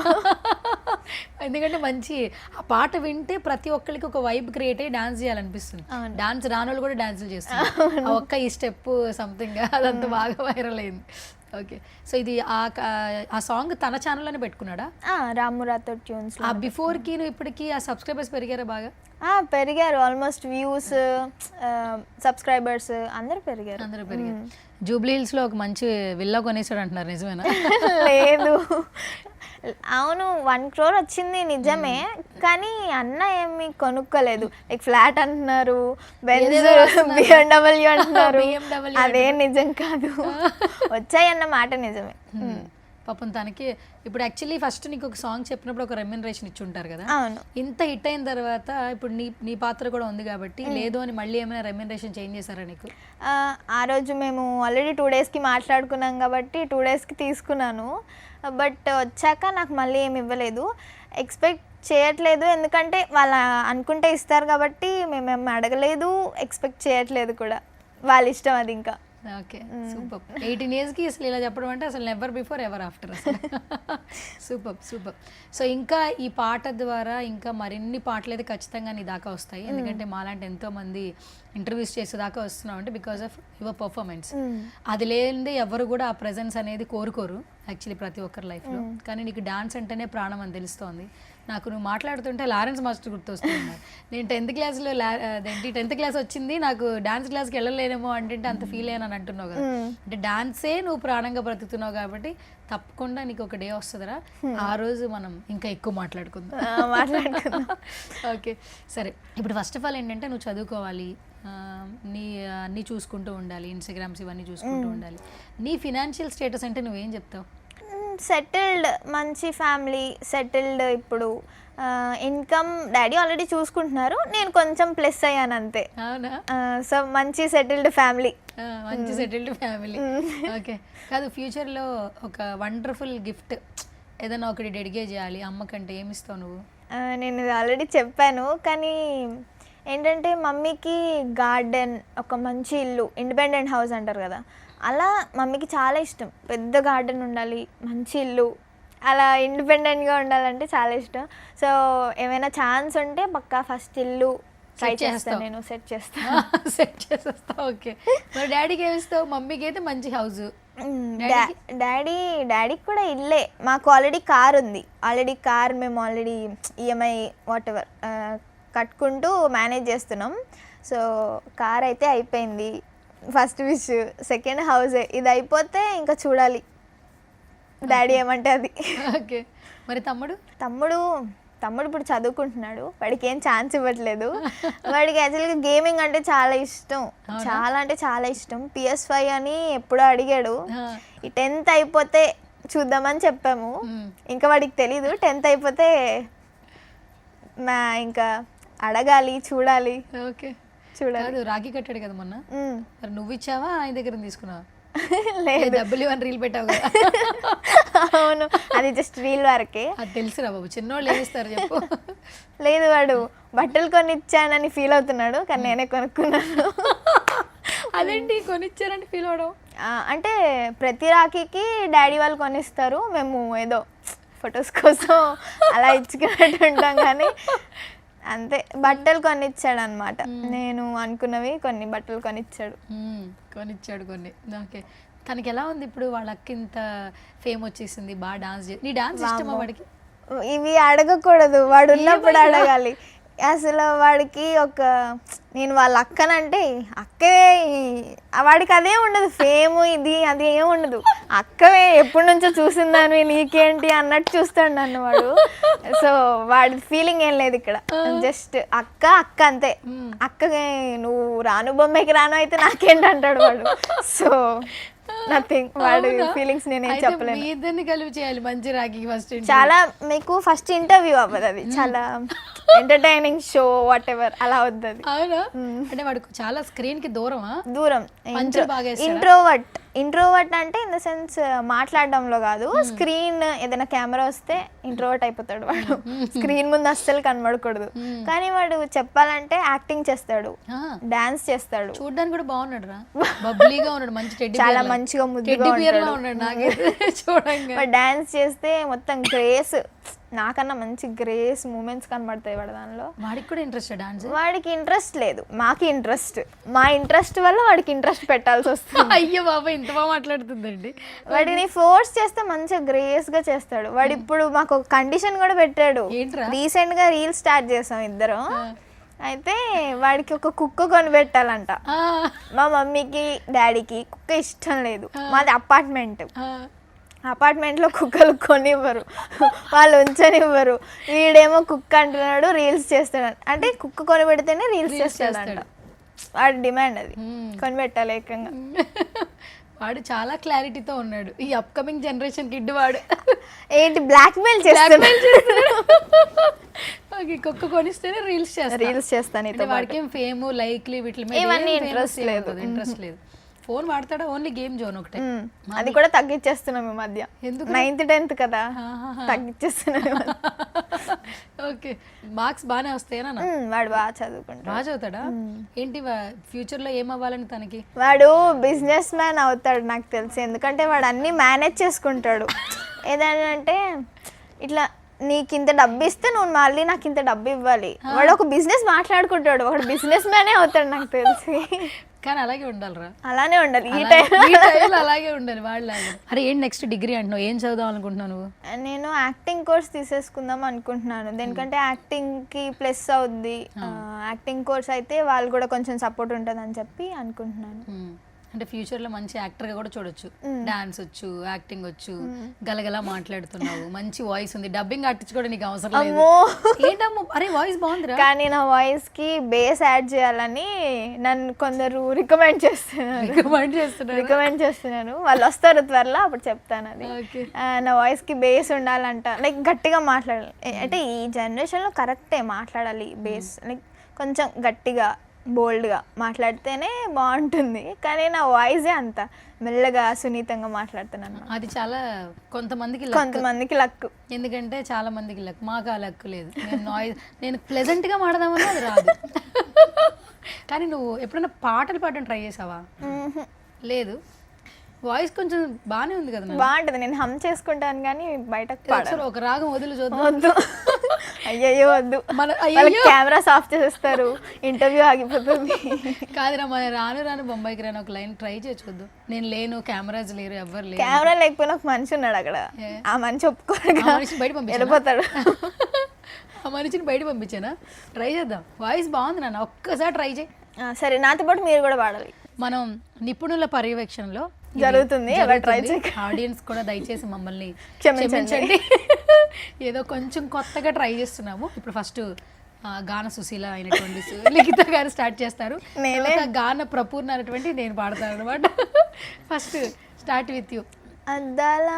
ఎందుకంటే మంచి ఆ పాట వింటే ప్రతి ఒక్కరికి ఒక వైబ్ క్రియేట్ అయ్యి డాన్స్ చేయాలనిపిస్తుంది. డాన్స్ రానోళ్ళు కూడా డాన్సులు చేస్తున్నారు. ఆ ఒక్క ఈ స్టెప్ సంథింగ్ అదంతా బాగా వైరల్ అయింది. ఓకే. సో ఇది ఆ సాంగ్ తన ఛానల్లోనే పెట్టుకున్నాడా? రాము రాథోడ్ ట్యూన్స్. ఆ బిఫోర్కి ఇప్పటికి ఆ సబ్స్క్రైబర్స్ పెరిగారా బాగా? పెరిగారు. ఆల్మోస్ట్ వ్యూస్, సబ్స్క్రైబర్స్ అందరూ పెరిగారు. జూబ్లీ హిల్స్లో ఒక మంచి విల్లా కొనేసాడు అంటున్నారు, నిజమేనా? లేదు, అవును 1 crore వచ్చింది నిజమే, కానీ అన్న ఏమి కొనుక్కోలేదు. లైక్ ఫ్లాట్ అంటున్నారు, BMW అంటున్నారు. అదే నిజం కాదు, వచ్చాయన్న మాట నిజమే. పాపం తనకి ఇప్పుడు యాక్చువల్లీ ఫస్ట్ నీకు ఒక సాంగ్ చెప్పినప్పుడు ఒక రెమ్యునరేషన్ ఇచ్చి ఉంటారు కదా. అవును. ఇంత హిట్ అయిన తర్వాత ఇప్పుడు నీ పాత్ర కూడా ఉంది కాబట్టి లేదు అని మళ్ళీ ఏమైనా రెమ్యునరేషన్ చేంజ్ చేశారా నీకు? ఆ రోజు మేము ఆల్రెడీ 2 daysకి మాట్లాడుకున్నాం కాబట్టి 2 daysకి తీసుకున్నాను. బట్ వచ్చాక నాకు మళ్ళీ ఏమి ఇవ్వలేదు. ఎక్స్పెక్ట్ చేయట్లేదు, ఎందుకంటే వాళ్ళు అనుకుంటే ఇస్తారు కాబట్టి మేమేం అడగలేదు, ఎక్స్పెక్ట్ చేయట్లేదు కూడా. వాళ్ళ ఇష్టం అది. ఇంకా ఓకే, సూపర్. 18 yearsకి అసలు ఇలా చెప్పడం అంటే అసలు నెవర్ బిఫోర్ ఎవర్ ఆఫ్టర్. అసలు సూపర్ సూపర్. సో ఇంకా ఈ పాట ద్వారా ఇంకా మరిన్ని పాటలు అయితే ఖచ్చితంగా నీ దాకా వస్తాయి. ఎందుకంటే మాలాంటి ఎంతోమంది ఇంటర్వ్యూస్ చేసేదాకా వస్తున్నావు అంటే బికాస్ ఆఫ్ యువర్ పర్ఫార్మెన్స్. అది లేనిదే ఎవరు కూడా ఆ ప్రెజెన్స్ అనేది కోరుకోరు యాక్చువల్లీ ప్రతి ఒక్కరి లైఫ్లో. కానీ నీకు డాన్స్ అంటేనే ప్రాణం అని తెలుస్తోంది నాకు. నువ్వు మాట్లాడుతుంటే లారెన్స్ మాస్టర్ గుర్తొస్తున్నారు. నేను 10th క్లాస్లో 10th క్లాస్ వచ్చింది, నాకు డాన్స్ క్లాస్కి వెళ్ళలేనేమో అంటే అంత ఫీల్ అయ్యాను అని అంటున్నావు కదా. అంటే డాన్సే నువ్వు ప్రాణంగా బ్రతుకుతున్నావు కాబట్టి తప్పకుండా నీకు ఒక డే వస్తుందిరా, ఆ రోజు మనం ఇంకా ఎక్కువ మాట్లాడుకుందాం. ఓకే సరే. ఇప్పుడు ఫస్ట్ ఆఫ్ ఆల్ ఏంటంటే నువ్వు చదువుకోవాలి, అన్నీ చూసుకుంటూ ఉండాలి, ఇన్స్టాగ్రామ్స్ ఇవన్నీ చూసుకుంటూ ఉండాలి. నీ ఫినాన్షియల్ స్టేటస్ అంటే నువ్వేం చెప్తావు? సెటిల్డ్, మంచి ఫ్యామిలీ, సెటిల్డ్. ఇప్పుడు ఇన్కమ్ డాడీ ఆల్రెడీ చూసుకుంటున్నారు, నేను కొంచెం ప్లస్ అయ్యాను అంతే. అవునా? సో మంచి సెటిల్డ్ ఫ్యామిలీ. మంచి సెటిల్డ్ ఫ్యామిలీ. ఓకే. కాదు, ఫ్యూచర్లో ఒక వండర్ఫుల్ గిఫ్ట్ ఏదైనా ఒకటి డెడికేట్ చేయాలి అమ్మకంటే ఏమి ఇస్తావు నువ్వు? నేను ఇది ఆల్రెడీ చెప్పాను, కానీ ఏంటంటే మమ్మీకి గార్డెన్, ఒక మంచి ఇల్లు, ఇండిపెండెంట్ హౌస్ అంటారు కదా, అలా మమ్మీకి చాలా ఇష్టం. పెద్ద గార్డెన్ ఉండాలి, మంచి ఇల్లు, అలా ఇండిపెండెంట్గా ఉండాలంటే చాలా ఇష్టం. సో ఏమైనా ఛాన్స్ ఉంటే పక్కా ఫస్ట్ ఇల్లు, ట్రై Set చేస్తాను, చేస్తావు. నేను సెట్ చేస్తాను. సెట్ చేసేస్తావు. ఓకే, మరి డాడీకి ఏమి ఇస్తావు? మమ్మీకి అయితే మంచి హౌస్. డాడీకి కూడా ఇల్లే. మాకు ఆల్రెడీ కార్ ఉంది. మేము ఆల్రెడీ ఈఎంఐ వాట్ ఎవర్ కట్టుకుంటూ మేనేజ్ చేస్తున్నాం. సో కార్ అయితే అయిపోయింది. First wish. సెకండ్ హౌసే. ఇది అయిపోతే ఇంకా చూడాలి డాడీ ఏమంటే అది. ఓకే, మరి తమ్ముడు ఇప్పుడు చదువుకుంటున్నాడు. వాడికి ఏం ఛాన్స్ ఇవ్వట్లేదు. వాడికి యాక్చువల్గా గేమింగ్ అంటే చాలా ఇష్టం. చాలా అంటే చాలా ఇష్టం. PS5 అని ఎప్పుడో అడిగాడు. ఈ 10th అయిపోతే చూద్దామని చెప్పాము. ఇంకా వాడికి తెలీదు. 10th అయిపోతే ఇంకా అడగాలి, చూడాలి. ఓకే, చూడాలి. రాఖీ కట్టాడు కదా మొన్న. మరి నువ్వు ఇచ్చావా ఆయన దగ్గర తీసుకున్నావా? లేదు, డబ్బులు ఇవన్నీ రీల్ పెట్టావు కదా. అవును, అది జస్ట్ రీల్ వరకే. అది తెలుసురా బాబు, చిన్నోళ్ళు ఏమిస్తారు చెప్పు. లేదు, వాడు బట్టలు కొనిచ్చానని ఫీల్ అవుతున్నాడు, కానీ నేనే కొనుక్కున్నాను. అదేంటి కొనిచ్చారని ఫీల్ అవడం? అంటే ప్రతి రాఖీకి డాడీ వాళ్ళు కొనిస్తారు, మేము ఏదో ఫొటోస్ కోసం అలా ఇచ్చుకున్నట్టు ఉంటాం. కానీ అంతే, బట్టలు కొనిచ్చాడు అనమాట. నేను అనుకున్నవి కొన్ని బట్టలు కొనిచ్చాడు. కొన్ని. ఓకే, తనకి ఎలా ఉంది ఇప్పుడు? వాళ్ళ అక్కింత ఫేమ్ వచ్చేసింది, బాగా డాన్స్ నీ డాన్స్ ఇష్టమా వాడికి? ఇవి అడగకూడదు, వాడు ఉన్నప్పుడు అడగాలి. అసలు వాడికి నేను వాళ్ళ అక్కనంటే అక్కే, వాడికి అదే ఉండదు. ఫేమ్ ఇది అది ఏం ఉండదు. అక్కవే, ఎప్పటి నుంచో చూసిందాన్ని, నీకేంటి అన్నట్టు చూస్తాడు నన్ను వాడు. సో వాడి ఫీలింగ్ ఏం లేదు ఇక్కడ. జస్ట్ అక్క అంతే. అక్కకి నువ్వు రాను బొమ్మకి రాను అయితే నాకేంటి అంటాడు వాడు. సో నథింగ్, వాడు ఫీలింగ్స్ నేనేం చెప్పలేను. ఇద్దరిని కలిపి చేయాలి మంచి రాఖీ. చాలా మీకు ఫస్ట్ ఇంటర్వ్యూ అవ్వదు, అది చాలా ఎంటర్టైనింగ్ షో వాట్ ఎవర్ అలా వద్దది. అవునా? అంటే వాడు చాలా స్క్రీన్ కి దూరం. ఇంట్రోవర్ట్ అంటే ఇన్ ద సెన్స్ మాట్లాడడంలో కాదు, స్క్రీన్ ఏదైనా కెమెరా వస్తే ఇంట్రోవర్ట్ అయిపోతాడు వాడు. స్క్రీన్ ముందు అస్సలు కనబడకూడదు. కానీ వాడు చెప్పాలంటే యాక్టింగ్ చేస్తాడు, డాన్స్ చేస్తాడు. చూడడానికి కూడా బాగున్నాడు రా, బబ్లీగా ఉన్నాడు, మంచి చాలా మంచిగా ముద్దుగా ఉన్నాడు. చూడండి, డాన్స్ చేస్తే మొత్తం గ్రేస్, నాకన్నా మంచి గ్రేస్ మూమెంట్స్ కనబడతాయి వాడు దానిలో. వాడికి కూడా ఇంట్రెస్ట్ డాన్స్? వాడికి ఇంట్రెస్ట్ లేదు, మాకు ఇంట్రెస్ట్. మా ఇంట్రెస్ట్ వల్ల వాడికి ఇంట్రెస్ట్ పెట్టాల్సి వస్తుంది. అయ్యో బాబా, ఇంత బాగా మాట్లాడుతుందండి. వాడిని ఫోర్స్ చేస్తే మంచిగా గ్రేస్ గా చేస్తాడు వాడు. ఇప్పుడు మాకు ఒక కండిషన్ కూడా పెట్టాడు. రీసెంట్ గా రీల్ స్టార్ట్ చేసాం ఇద్దరం. అయితే వాడికి ఒక కుక్క కొనిపెట్టాలంట. మా మమ్మీకి డాడీకి కుక్క ఇష్టం లేదు. మాది అపార్ట్మెంట్లో కుక్కలు కొనివ్వరు, వాళ్ళు ఉంచనివ్వరు. వీడేమో కుక్క అంటున్నాడు, రీల్స్ చేస్తున్నాడు. అంటే కుక్క కొనిపెడితేనే రీల్స్ చేస్తాడంట. వాడి డిమాండ్ అది, కొనిపెట్టాలి ఏకంగా. వాడు చాలా క్లారిటీతో ఉన్నాడు ఈ అప్కమింగ్ జనరేషన్ కిడ్. వాడు ఏంటి బ్లాక్మెయిల్ చేస్తాడు. కుక్క కొనిస్తేనే రీల్స్ చేస్తాను. వాడికి ఏం ఫేమ్ లైక్లీ వీటి మీద ఇవన్నీ ఇంట్రెస్ట్ లేదు. ఫోన్ వాడతాడా? ఓన్లీ గేమ్ జోన్ ఒకటే. అది కూడా తగ్గించేస్తున్నాం ఈ మధ్య. ఎందుకు? 9th 10th కదా, తగ్గించేస్తున్నాం. ఓకే, మార్క్స్ బాగానే వస్తాయనా? వాడు బాగా చదువుకుంటాడు. బాగా చదువుతాడా? ఏంటి ఫ్యూచర్ లో ఏం అవ్వాలని తనకి? వాడు బిజినెస్ మ్యాన్ అవుతాడు నాకు తెలిసి. ఎందుకంటే వాడు అన్ని మేనేజ్ చేసుకుంటాడు. ఏదంటే ఇట్లా నీకు ఇంత డబ్బు ఇస్తే నువ్వు మళ్ళీ నాకు ఇంత డబ్బు ఇవ్వాలి. వాడు ఒక బిజినెస్ మాట్లాడుకుంటాడు. వాడు బిజినెస్ మ్యానే అవుతాడు నాకు తెలిసి. కానీ అలాగే ఉండాలిరా, అలానే ఉండాలి. ఈ టైంలో అలాగే ఉండాలి వాళ్ళలాగా. అరే ఏంటి నెక్స్ట్ డిగ్రీ అంటున్నావు, ఏం చదువుదాం అనుకుంటున్నావు నువ్వు? నేను యాక్టింగ్ కోర్స్ తీసేసుకుందాం అనుకుంటున్నాను. దేనికంటే యాక్టింగ్ కి ప్లస్ అవుద్ది. యాక్టింగ్ కోర్స్ అయితే వాళ్ళు కూడా కొంచెం సపోర్ట్ ఉంటుంది అని చెప్పి అనుకుంటున్నాను. అంటే ఫ్యూచర్ లో మంచి యాక్టర్ గా కూడా చూడొచ్చు. డాన్స్ వచ్చు, యాక్టింగ్ వచ్చు, గలగలా మాట్లాడుతున్నావు, మంచి వాయిస్ ఉంది. డబ్బింగ్ ఆర్టించుకోవడం నీకు అవసరం లేదు. ఏంటమ్మో, అరే వాయిస్ బాగుందిరా. కానీ నా వాయిస్ కి బేస్ యాడ్ చేయాలని నన్ను కొందరు రికమెండ్ చేస్తున్నాను. వాళ్ళు వస్తారు త్వరలో, అప్పుడు చెప్తాను. అది నా వాయిస్ కి బేస్ ఉండాలంట, లైక్ గట్టిగా మాట్లాడాలి. అంటే ఈ జనరేషన్ లో కరెక్టే మాట్లాడాలి. బేస్ లైక్ కొంచెం గట్టిగా బోల్డ్గా మాట్లాడితేనే బాగుంటుంది. కానీ నా వాయిసే అంత మెల్లగా సున్నితంగా మాట్లాడుతున్నాను. అది చాలా కొంతమందికి లక్. ఎందుకంటే చాలా మందికి లక్, మాకు ఆ లక్ లేదు. నేను ప్లెజెంట్గా మాట్లాడదామని అది రాదు. కానీ నువ్వు ఎప్పుడైనా పాటలు పాడడం ట్రై చేసావా? లేదు. వాయిస్ కొంచెం బాగానే ఉంది కదా. బాగుంటుంది, నేను హమ్ చేసుకుంటాను కానీ బయటకు పాడను. ఒక రాగం వదిలి చూద్దాం. వద్దు, అయ్యయ్యో వద్దు, మన వాళ్ళకి కెమెరాస్ ఆఫ్ చేసేస్తారు, ఇంటర్వ్యూ ఆగిపోతుంది. కాదురా మన రాను రాను బొంబాయికి రాను ఒక లైన్ ట్రై చేయొద్దు. నేను లేను, కెమెరాస్ లేరు, ఎవ్వరు లేరు. కెమెరా లేకపోయినా ఒక మనిషి ఉన్నాడు అక్కడ, ఆ మనిషి ఒప్పుకోరు, ఆ మనిషిని బయట పంపించానా? వెళ్ళిపోతాడు. ఆ మనిషిని బయట పంపించానా? ట్రై చేద్దాం. వాయిస్ బాగుంది నాన్న, ఒక్కసారి ట్రై చేయి. సరే, నాతో పాటు మీరు కూడా పాడాలి. మనం నిపుణుల పర్యవేక్షణలో ఇది జరుగుతుంది. ఎవరు try చేయకండి. ఆడియన్స్ కూడా దయచేసి మమ్మల్ని క్షమించండి. క్షమించండి. ఏదో కొంచెం కొత్తగా ట్రై చేస్తున్నాము. ఇప్పుడు ఫస్ట్ గాన సుశీల అయినటువంటి లిఖిత గారు స్టార్ట్ చేస్తారు. తర్వాత గాన ప్రపూర్ణ అనేటువంటి నేను పాడతాను అనమాట. First start with you. అద్దాల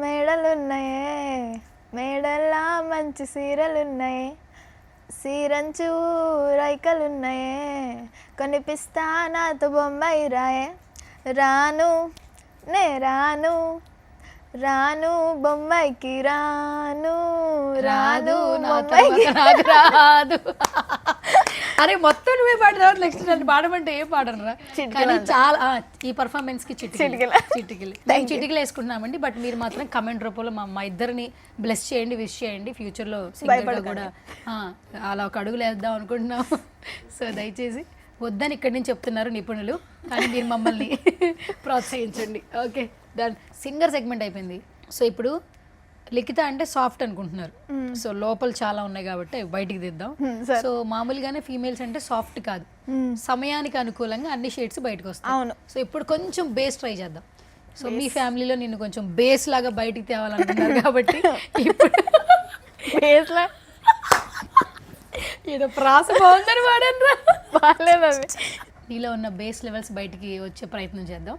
మేడలున్నాయే, మేడల్లా మంచి సీరలున్నాయే, సీరంచు రైకలున్నాయే, కొనిపిస్తా నాతో బొంబాయి రాయే, రాను నే రాను, రాను బొంబాయికి రాను, రాదు నా బొంబాయికి తర్వాత నాకు రాదు. అరే మొత్తం నువ్వే పాడతావు, నెక్స్ట్ నన్ను పాడమంటే ఏం పాడనురా. కానీ చాలా ఈ పర్ఫార్మెన్స్ కి చిటికలు చిటికలు వేసుకుంటున్నామండి. బట్ మీరు మాత్రం కమెంట్ రూపంలో మా ఇద్దరిని బ్లెస్ చేయండి, విష్ చేయండి. ఫ్యూచర్ లో సింగర్ గా కూడా అలా ఒక అడుగులు వేద్దాం అనుకుంటున్నాం. సో దయచేసి వద్దని ఇక్కడి నుంచి చెప్తున్నారు నిపుణులు, కానీ మీరు మమ్మల్ని ప్రోత్సహించండి. Okay done. సింగర్ సెగ్మెంట్ అయిపోయింది. సో ఇప్పుడు లిఖిత అంటే సాఫ్ట్ అనుకుంటున్నారు. సో లోపల చాలా ఉన్నాయి కాబట్టి అవి బయటికి తీద్దాం. సో మామూలుగానే ఫీమేల్స్ అంటే సాఫ్ట్ కాదు, సమయానికి అనుకూలంగా అన్ని షేడ్స్ బయటకు వస్తాయి. అవును. సో ఇప్పుడు కొంచెం బేస్ ట్రై చేద్దాం. సో మీ ఫ్యామిలీలో నిన్ను కొంచెం బేస్ లాగా బయటికి తేవాలనుకున్నారు కాబట్టి ఇప్పుడు బేస్లా ఏదో ప్రాస బాగుందని వాడను బాగాలేదు అది. నీలో ఉన్న బేస్ లెవెల్స్ బయటికి వచ్చే ప్రయత్నం చేద్దాం.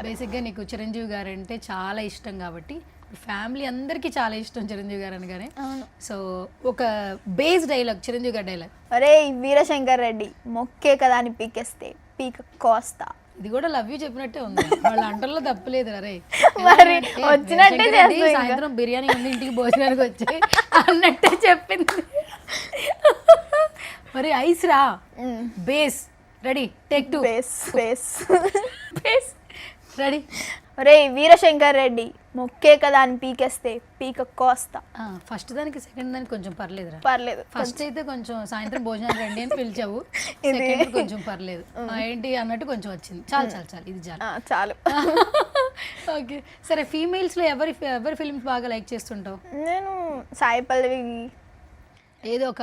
బేసిక్గా నీకు చిరంజీవి గారు అంటే చాలా ఇష్టం కాబట్టి ఫ్యామిలీ అందరికీ చాలా ఇష్టం చిరంజీవి గారు అనగానే. సో ఒక బేస్ డైలాగ్, చిరంజీవి గారి డైలాగ్. అరే వీరశంకర్ రెడ్డి మొక్కే కదా అని పీకేస్తే పీక కోస్తా. ఇది కూడా లవ్ యూ చెప్పినట్టే ఉంది, వాళ్ళ అంటల్లో తప్పలేదు. అరే మరి వచ్చినట్టే చేస్తా. సాయంత్రం బిర్యానీ ఉంది, ఇంటికి భోజనానికి వచ్చాయి అన్నట్టే చెప్పింది. మరి ఐస్ రా, base ready, take two. Base ready. ఒరే వీరశంకర్ రెడ్డి మొక్కే కదా అని పీకేస్తే పీక కోస్తా. ఫస్ట్ దానికి సెకండ్ దానికి కొంచెం పర్లేదురా. పర్లేదు. ఫస్ట్ అయితే కొంచెం సాయంత్రం భోజనాలు రండి అని పిలిచావు, సెకండ్ కొంచెం పర్లేదు ఏంటి అన్నట్టు కొంచెం వచ్చింది. చాలు చాలు చాలు, ఇది చాలు చాలు. ఓకే సరే, ఫీమేల్స్లో ఎవరి ఫిల్మ్స్ బాగా లైక్ చేస్తుంటావు? నేను సాయి పల్లవి. ఏదో ఒక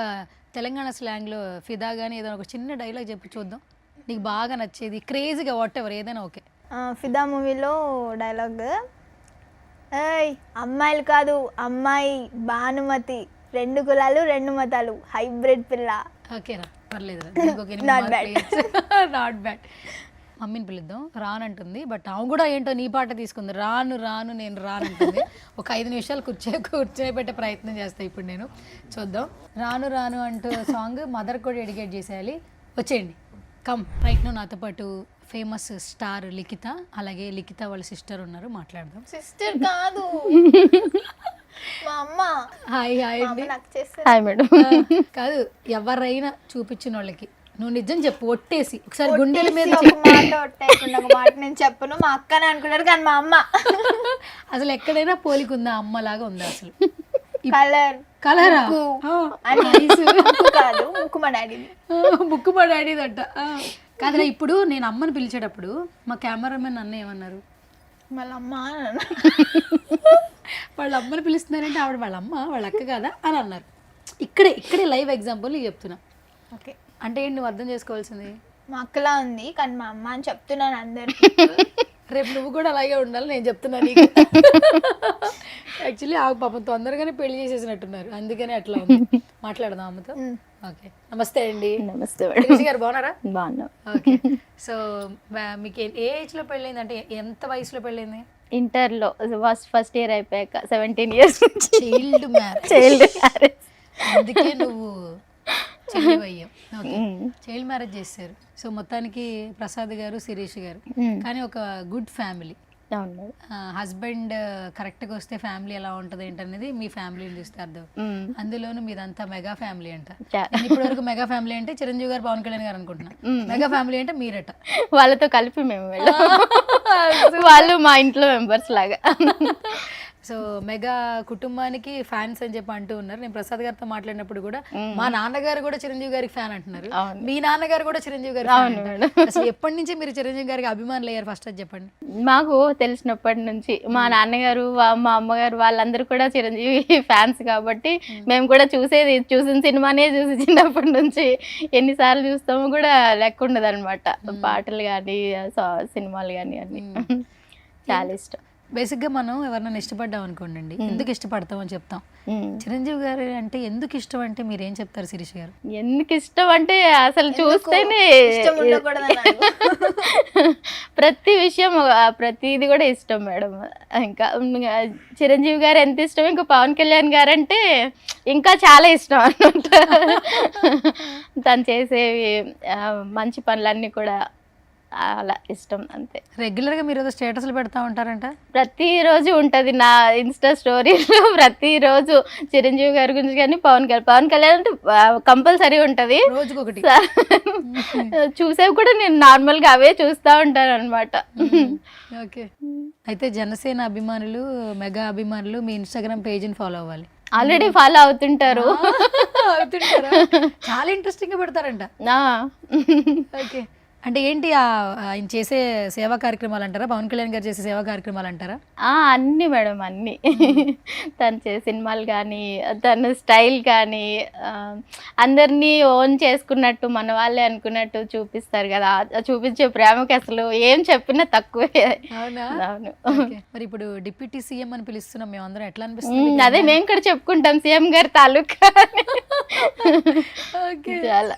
తెలంగాణ స్లాంగ్లో ఫిదా కానీ ఏదో ఒక చిన్న డైలాగ్ చెప్పి చూద్దాం, నీకు బాగా నచ్చేది, క్రేజీగా వాట్ ఎవర్ ఏదైనా ఓకే. ఫిదా మూవీలో డైలాగ్, ఏయ్ అమ్మాయిలు కాదు అమ్మాయి భానుమతి, 2 కులాలు 2 మతాలు, హైబ్రిడ్ పిల్ల. ఓకేరా పర్లేదు, Not bad. Not bad. మమ్మీని పిలుద్దాం, రానంటుంది. బట్ ఆమె కూడా ఏంటో నీ పాట తీసుకుంది, రాను రాను నేను రానంటుంది. ఒక 5 నిమిషాలు కూర్చోబెట్టే ప్రయత్నం చేస్తాను ఇప్పుడు నేను, చూద్దాం. రాను రాను అంటూ సాంగ్ మదర్ కూడా డెడికేట్ చేసేయాలి. వచ్చేయండి, కమ్ రైట్ నో. నాతో పాటు ఫేమస్ స్టార్ లిఖిత, అలాగే లిఖిత వాళ్ళ సిస్టర్ ఉన్నారు, మాట్లాడదాం. సిస్టర్ కాదు మా అమ్మ. హాయ్ హాయ్ అండి. నాకు చేస్తారు. Hi madam. కాదు, ఎవరైనా చూపించిన వాళ్ళకి నువ్వు నిజం చెప్పు, ఒట్టేసి ఒకసారి గుండెల మీద ఒక మాట ఒట్టేయకుండా ఒక మాట నేను చెప్పను, మా అక్కనే అనుకున్నారు కానీ మా అమ్మ. అసలు ఎక్కడైనా పోలిక ఉందా? అమ్మలాగా ఉందా అసలు? కలర్ కలరా? ముక్కు కాదు, ముక్కు మా డాడీది. ముక్కు మా డాడీదట. కాదురా, ఇప్పుడు నేను అమ్మని పిలిచేటప్పుడు మా కెమెరామెన్ అన్న ఏమన్నారు? వాళ్ళ అమ్మ. వాళ్ళ అమ్మని పిలుస్తున్నారంటే ఆవిడ వాళ్ళ అమ్మ, వాళ్ళ అక్క కదా అని అన్నారు. ఇక్కడే లైవ్ ఎగ్జాంపుల్ నీకు చెప్తున్నా. ఓకే, అంటే ఏంటి నువ్వు అర్థం చేసుకోవాల్సింది? మా అక్కలా ఉంది కానీ మా అమ్మ అని చెప్తున్నాను అందరికి. రేపు నువ్వు కూడా అలాగే ఉండాలి నేను చెప్తున్నాను నీకు. యాక్చువల్లీ ఆ పాపం తొందరగానే పెళ్లి చేసేసినట్టున్నారు, అందుకనే అట్లా ఉంది. మాట్లాడదాం అమ్మతో. ఓకే, నమస్తే అండి. నమస్తే శిరీష్ గారు బాగున్నారా? బాగున్నాం. ఓకే, సో మీకు ఏ ఏజ్లో పెళ్ళైంది, అంటే ఎంత వయసులో పెళ్ళైంది? ఇంటర్లో ఫస్ట్ ఇయర్ అయిపోయాక 17 years నుంచి చైల్డ్ చైల్డ్ మ్యారేజ్. అందుకే నువ్వు చెల్లివయ్యావు. ఓకే, చైల్డ్ మ్యారేజ్ చేశారు. సో మొత్తానికి ప్రసాద్ గారు, శిరీష్ గారు, కానీ ఒక గుడ్ ఫ్యామిలీ. అవును. హస్బెండ్ కరెక్ట్గా వస్తే ఫ్యామిలీ ఎలా ఉంటుంది ఏంటనేది మీ ఫ్యామిలీని చూస్తే అర్థం. అందులోనూ మీదంతా మెగా ఫ్యామిలీ అంట. ఇప్పటి వరకు మెగా ఫ్యామిలీ అంటే చిరంజీవి గారు, పవన్ కళ్యాణ్ గారు అనుకుంటున్నా. మెగా ఫ్యామిలీ అంటే మీరట. వాళ్ళతో కలిపి మేము వెళ్ళాం, వాళ్ళు మా ఇంట్లో మెంబర్స్ లాగా. సో మెగా కుటుంబానికి ఫ్యాన్స్ అని చెప్పి అంటూ ఉన్నారు. నేను ప్రసాద్ గారితో మాట్లాడినప్పుడు కూడా మా నాన్నగారు కూడా చిరంజీవి గారికి ఫ్యాన్ అంటున్నారు, మీ నాన్నగారు కూడా చిరంజీవి గారి fan అంటారు. అసలు ఎప్పటి నుంచి మీరు చిరంజీవి గారికి అభిమానులు అయ్యారు ఫస్ట్ అది చెప్పండి. మాకు తెలిసినప్పటి నుంచి మా నాన్నగారు మా అమ్మగారు వాళ్ళందరూ కూడా చిరంజీవి ఫ్యాన్స్ కాబట్టి మేము కూడా చూసిన సినిమానే చూసి చిన్నప్పటి నుంచి ఎన్నిసార్లు చూస్తామో కూడా లెక్క ఉండదు అనమాట. పాటలు కానీ సినిమాలు కానీ అన్ని చాలా ఇష్టం. బేసిక్గా మనం ఎవరినైనా ఇష్టపడ్డాం అనుకోండి, ఎందుకు ఇష్టపడతాం అని చెప్తాం. చిరంజీవి గారు అంటే ఎందుకు ఇష్టం అంటే మీరు ఏం చెప్తారు శిరీష్ గారు? ఎందుకు ఇష్టం అంటే అసలు చూస్తేనే ఇష్టం ఉండకూడదని అడుగు. ప్రతి విషయం ప్రతిది కూడా ఇష్టం మేడం. ఇంకా చిరంజీవి గారు ఎంత ఇష్టం, ఇంకా పవన్ కళ్యాణ్ గారు అంటే ఇంకా చాలా ఇష్టం అన్నమాట. తను చేసేవి మంచి పనులన్నీ కూడా అలా ఇష్టం అంతే. రెగ్యులర్గా మీరు ఏదో స్టేటస్లు పెడతా ఉంటారంట, ప్రతిరోజు ఉంటుంది నా ఇన్స్టా స్టోరీలో. ప్రతిరోజు చిరంజీవి గారి గురించి కానీ పవన్ కళ్యాణ్ అంటే కంపల్సరీ ఉంటుంది. రోజుకొకటి చూసేవి కూడా నేను నార్మల్గా అవే చూస్తూ ఉంటాను అనమాట. ఓకే. అయితే జనసేన అభిమానులు, మెగా అభిమానులు మీ ఇన్స్టాగ్రామ్ పేజీని ఫాలో అవ్వాలి. ఆల్రెడీ ఫాలో అవుతుంటారు. చాలా ఇంట్రెస్టింగ్ గా పెడతారంట. ఓకే. అంటే ఏంటి ఆయన చేసే సేవా కార్యక్రమాలు అంటారా, పవన్ కళ్యాణ్ గారు చేసే సేవా కార్యక్రమాలు అంటారా? అన్ని మేడం అన్ని. తను చేసే సినిమాలు కానీ తన స్టైల్ కానీ అందరినీ ఓన్ చేసుకున్నట్టు మన వాళ్ళే అనుకున్నట్టు చూపిస్తారు కదా. చూపించే ప్రేమకి అసలు ఏం చెప్పినా తక్కువే. అవునా? అవును. మరి ఇప్పుడు డిప్యూటీ సీఎం అని పిలుస్తున్నాం మేము అందరం, ఎట్లా అనిపిస్తుంది? అదే మేము కూడా చెప్పుకుంటాం సీఎం గారి తాలూకా. చాలా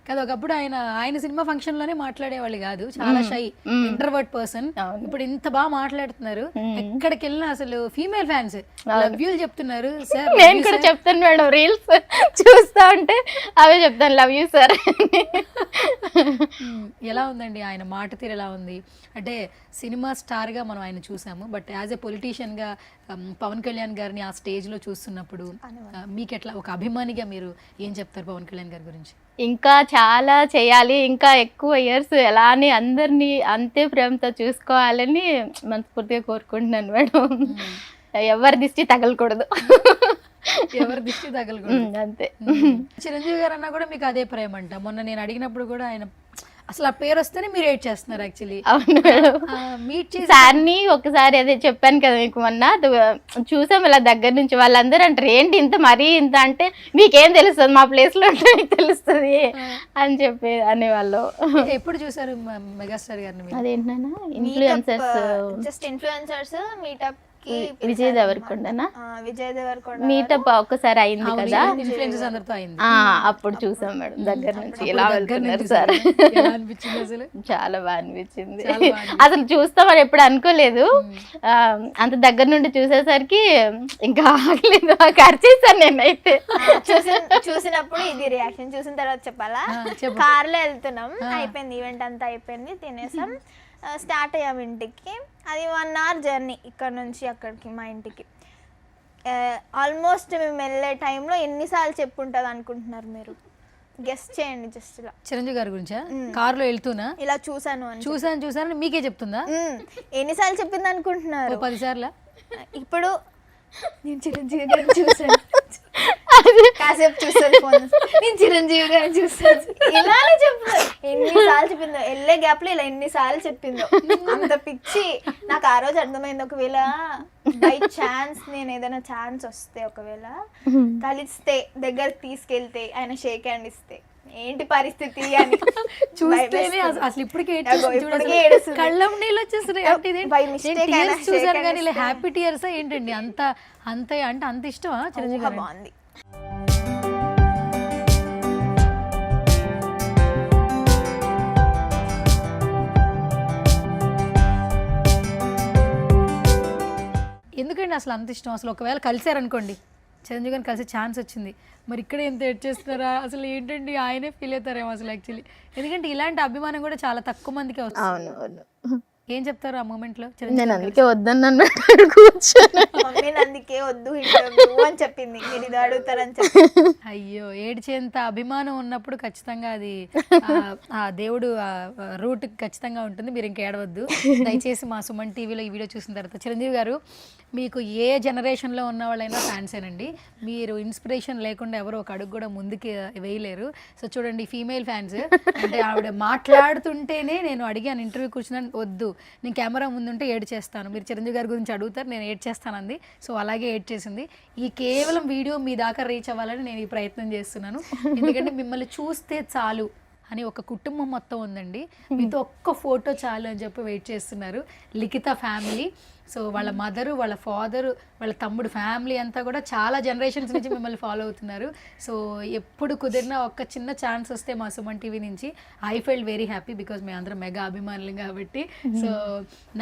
కదా. ఒకప్పుడు ఆయన సినిమా ఫంక్షన్ లోనే మాట్లాడేవాళ్ళు కాదు, చాలా షై ఇంట్రోవర్ట్ పర్సన్. ఇప్పుడు ఇంత బాగా మాట్లాడుతున్నారు, ఎక్కడికి వెళ్ళినా అసలు ఫీమేల్ ఫ్యాన్స్ లవ్ యూ చెప్తున్నారు. సార్ నేను కూడా చెప్తాను మేడం, రీల్స్ చూస్తా ఉంటే అవే చెప్తాను, లవ్ యూ సార్. ఎలా ఉందండి ఆయన మాట తీరు, ఎలా ఉంది అంటే సినిమా స్టార్ గా మనం ఆయన చూసాము, బట్ యాజ్ ఎ పొలిటీషియన్ గా పవన్ కళ్యాణ్ గారిని ఆ స్టేజ్ లో చూస్తున్నప్పుడు మీకు ఎట్లా, ఒక అభిమానిగా మీరు ఏం చెప్తారు పవన్ కళ్యాణ్ గారి గురించి? ఇంకా చాలా చేయాలి, ఇంకా ఎక్కువ ఇయర్స్ ఎలా అని అందరినీ అంతే ప్రేమతో చూసుకోవాలని మనస్ఫూర్తిగా కోరుకుంటున్నాను మేడం. ఎవరి దిష్టి తగలకూడదు. ఎవరి దిష్టి తగలకూడదు, అంతే. చిరంజీవి గారు అన్నా కూడా మీకు అదే ప్రేమ అంట. మొన్న నేను అడిగినప్పుడు కూడా ఆయన అసలు ఆ పేరు వస్తేనే మీరు ఏడ్ చేస్తున్నారు యాక్చువల్లీ. అవును మేడం. మీట్ చేసి సార్ని ఒకసారి అదే చెప్పాను కదా మీకు మొన్న, చూసాం ఇలా దగ్గర నుంచి. వాళ్ళందరూ అంటారు ఏంటి ఇంత మరీ ఇంత అంటే, మీకేం తెలుస్తుంది, మా ప్లేస్ లో ఉంటే మీకు తెలుస్తుంది అని చెప్పి అనేవాళ్ళు. ఎప్పుడు చూసారు మెగాస్టార్ గారిని? అదేంటన్నా influencers, just influencers meetup Vijay దేవరకొండనా మీటప్ ఒక్కసారి అయింది కదా, ఇన్ఫ్లుయెన్సర్స్ అందరితో అయింది. అప్పుడు చూసాం మేడం దగ్గర నుంచి ఎలా వెళ్తున్నారు సార్. చాలా బాగా అనిపించింది. అసలు చూస్తామని ఎప్పుడు అనుకోలేదు. అంత దగ్గర నుండి చూసేసరికి ఇంకా ఆగలేదు, ఖర్చేసాను నేనైతే. చూసినప్పుడు ఇది రియాక్షన్, చూసిన తర్వాత చెప్పాలా? కార్ లో వెళ్తున్నాం, అయిపోయింది ఈవెంట్ అంతా అయిపోయింది, తినేసాం, స్టార్ట్ అయ్యాం ఇంటికి. అది 1 hour జర్నీ ఇక్కడ నుంచి అక్కడికి మా ఇంటికి. ఆల్మోస్ట్ మేము వెళ్ళే టైంలో ఎన్నిసార్లు చెప్పుంటుంది అనుకుంటున్నారు మీరు? గెస్ట్ చేయండి. జస్ట్ ఇలా చిరంజీవి గారి గురించా? కారులో వెళ్తున్నా ఇలా చూసాను మీకే చెప్తుందా? ఎన్నిసార్లు చెప్పింది అనుకుంటున్నారు? 10 సార్లు. ఇప్పుడు నేను చిరంజీవి గారిని చూసాను, కాసేపు చూసాను ఫోన్, నేను చిరంజీవి గారిని చూసాను, ఇలానే చెప్తాను. ఎన్నిసార్లు చెప్పిందో, వెళ్ళే గ్యాప్ లో ఇలా ఎన్నిసార్లు చెప్పిందో, అంత పిచ్చి. నాకు ఆ రోజు అర్థమైంది, ఒకవేళ బై ఛాన్స్ నేను ఏదైనా ఛాన్స్ వస్తే, ఒకవేళ కలిస్తే, దగ్గరకు తీసుకెళ్తే, ఆయన షేక్ హ్యాండ్ ఇస్తే ఏంటి పరిస్థితి అని చూస్తేనే అసలు ఇప్పటికే కళ్ళం నీళ్ళు వచ్చేస్తున్నాయి. చూసారు కానీ ఇలా హ్యాపీ టీయర్స్ ఏంటండి? అంత అంటే అంత ఇష్టమా చిరంజీవి గారు? బాగుంది. ఎందుకండి అసలు అంత ఇష్టం? అసలు ఒకవేళ కలిసారనుకోండి, చిరంజీవి గారిని కలిసే ఛాన్స్ వచ్చింది, మరి ఇక్కడ ఎంత ఎడ్ చేస్తున్నారా అసలు ఏంటండి? ఆయనే ఫీల్ అవుతారేమో అసలు యాక్చువల్లీ. ఎందుకంటే ఇలాంటి అభిమానం కూడా చాలా తక్కువ మందికి వస్తుంది. అవును. ఏం చెప్తారు ఆ మూమెంట్ లో? నేను అందుకే వద్దన్నాను కూర్చొని. మమ్మీని అందుకే వద్దు ఇంటర్వ్యూ అని చెప్పింది, మీరు ఇది అడుగుతారని చెప్పి. అయ్యో, ఏడ్చేంత అభిమానం ఉన్నప్పుడు ఖచ్చితంగా అది ఆ దేవుడు రూట్ ఖచ్చితంగా ఉంటుంది. మీరు ఇంక ఏడవద్దు దయచేసి. మా సుమన్ టీవీలో ఈ వీడియో చూసిన తర్వాత చిరంజీవి గారు, మీకు ఏ జనరేషన్లో ఉన్న వాళ్ళైనా ఫ్యాన్సేనండి. మీరు ఇన్స్పిరేషన్ లేకుండా ఎవరు ఒక అడుగు కూడా ముందుకి వేయలేరు. సో చూడండి, ఫీమేల్ ఫ్యాన్స్ అంటే ఆవిడ మాట్లాడుతుంటేనే నేను అడిగాను, ఇంటర్వ్యూ కూర్చున్నాను, వద్దు నేను కెమెరా ముందుంటే ఏడ్ చేస్తాను, మీరు చిరంజీవి గారి గురించి అడుగుతారు నేను ఏడ్ చేస్తానంది. సో అలాగే ఏడ్ చేసింది. ఈ కేవలం వీడియో మీ దాకా రీచ్ అవ్వాలని నేను ఈ ప్రయత్నం చేస్తున్నాను. ఎందుకంటే మిమ్మల్ని చూస్తే చాలు అని ఒక కుటుంబం మొత్తం ఉందండి, మీతో ఒక్క ఫోటో చాలు అని చెప్పి వెయిట్ చేస్తున్నారు లిఖిత ఫ్యామిలీ. సో వాళ్ళ మదరు, వాళ్ళ ఫాదరు, వాళ్ళ తమ్ముడు ఫ్యామిలీ అంతా కూడా చాలా జనరేషన్స్ నుంచి మిమ్మల్ని ఫాలో అవుతున్నారు. సో ఎప్పుడు కుదిరినా ఒక్క చిన్న ఛాన్స్ వస్తే మా సుమన్ టీవీ నుంచి I felt very happy, because మేము అందరం మెగా అభిమానులు కాబట్టి. సో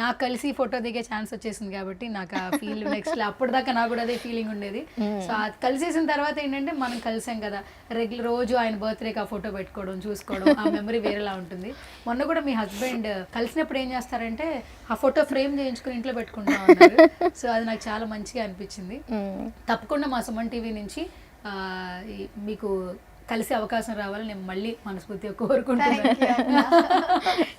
నాకు కలిసి ఫోటో దిగే ఛాన్స్ వచ్చేసింది కాబట్టి నాకు ఆ ఫీల్ నెక్స్ట్ అప్పటిదాకా నాకు కూడా అదే ఫీలింగ్ ఉండేది. సో అది కలిసేసిన తర్వాత ఏంటంటే మనం కలిసాం కదా, రెగ్యులర్ రోజు ఆయన బర్త్డేకి ఆ ఫోటో పెట్టుకోవడం, చూసుకోవడం, ఆ మెమరీ వేరేలా ఉంటుంది. మొన్న కూడా మీ హస్బెండ్ కలిసినప్పుడు ఏం చేస్తారంటే ఆ ఫోటో ఫ్రేమ్ చేయించుకుని ఇంట్లో పెట్టుకుంటా ఉన్నారు. సో అది నాకు చాలా మంచిగా అనిపించింది. తప్పకుండా మా సుమన్ టీవీ నుంచి మీకు కలిసే అవకాశం రావాలని నేను మళ్ళీ మనస్ఫూర్తిగా కోరుకుంటున్నాను.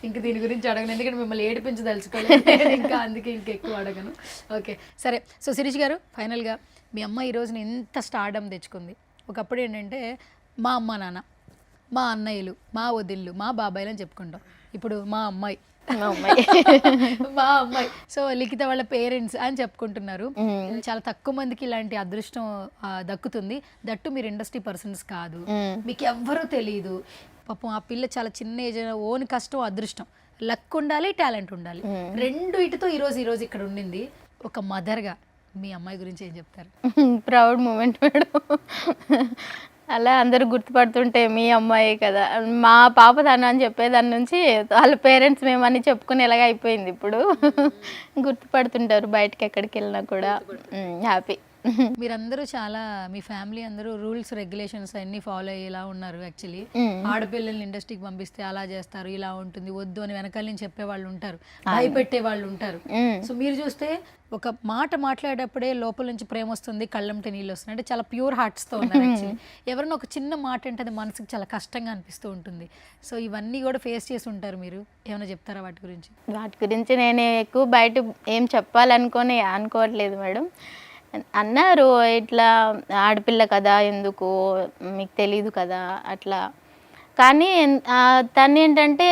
ఇంక దీని గురించి అడగను, ఎందుకంటే మిమ్మల్ని ఏడిపించదలుచుకోలేదు ఇంకా, అందుకే ఇంకెక్కువ అడగను. ఓకే సరే. సో శిరీష్ గారు, ఫైనల్గా మీ అమ్మ ఈ రోజున ఎంత స్టార్డమ్ తెచ్చుకుంది. ఒకప్పుడు ఏంటంటే మా అమ్మ నాన్న, మా అన్నయ్యలు, మా వదిళ్ళు, మా బాబాయిలు అని చెప్పుకుంటాం. ఇప్పుడు మా అమ్మాయి మా అమ్మాయి. సో లిఖిత వాళ్ళ పేరెంట్స్ అని చెప్పుకుంటున్నారు. చాలా తక్కువ మందికి ఇలాంటి అదృష్టం దక్కుతుంది. దట్టు మీరు ఇండస్ట్రీ పర్సన్స్ కాదు, మీకు ఎవ్వరూ తెలియదు. పాపం ఆ పిల్ల చాలా చిన్న ఏజ్, ఓన్ కష్టం, అదృష్టం, లక్ ఉండాలి, టాలెంట్ ఉండాలి, రెండు ఇటుతో ఈరోజు ఇక్కడ ఉండింది. ఒక మదర్గా మీ అమ్మాయి గురించి ఏం చెప్తారు? Proud moment madam. అలా అందరూ గుర్తుపడుతుంటే మీ అమ్మాయి కదా, మా పాప తను అని చెప్పేదాని నుంచి వాళ్ళ పేరెంట్స్ మేమని చెప్పుకునేలాగా అయిపోయింది. ఇప్పుడు గుర్తుపడుతుంటారు బయటకి ఎక్కడికి వెళ్ళినా కూడా. హ్యాపీ. మీరందరూ చాలా, మీ ఫ్యామిలీ అందరూ రూల్స్ రెగ్యులేషన్స్ అన్ని ఫాలో అయ్యేలా ఉన్నారు. యాక్చువల్లీ ఆడపిల్లల్ని ఇండస్ట్రీకి పంపిస్తే అలా చేస్తారు, ఇలా ఉంటుంది, వద్దు అని వెనకాల నుంచి చెప్పే వాళ్ళు ఉంటారు, భయపెట్టే వాళ్ళు ఉంటారు. సో మీరు చూస్తే ఒక మాట మాట్లాడేటప్పుడే లోపల నుంచి ప్రేమ వస్తుంది, కళ్ళంటే నీళ్ళు వస్తుంది, అంటే చాలా ప్యూర్ హార్ట్స్తో ఉన్నారు. యాక్చువల్లీ ఎవరైనా ఒక చిన్న మాట అంటే అది మనసుకు చాలా కష్టంగా అనిపిస్తూ ఉంటుంది. సో ఇవన్నీ కూడా ఫేస్ చేసి ఉంటారు మీరు, ఏమైనా చెప్తారా వాటి గురించి? వాటి గురించి నేను ఎక్కువ బయట ఏం అనుకోవట్లేదు మేడం. అన్నారు ఇట్లా ఆడపిల్ల కదా, ఎందుకు మీకు తెలీదు కదా అట్లా. కానీ తను ఏంటంటే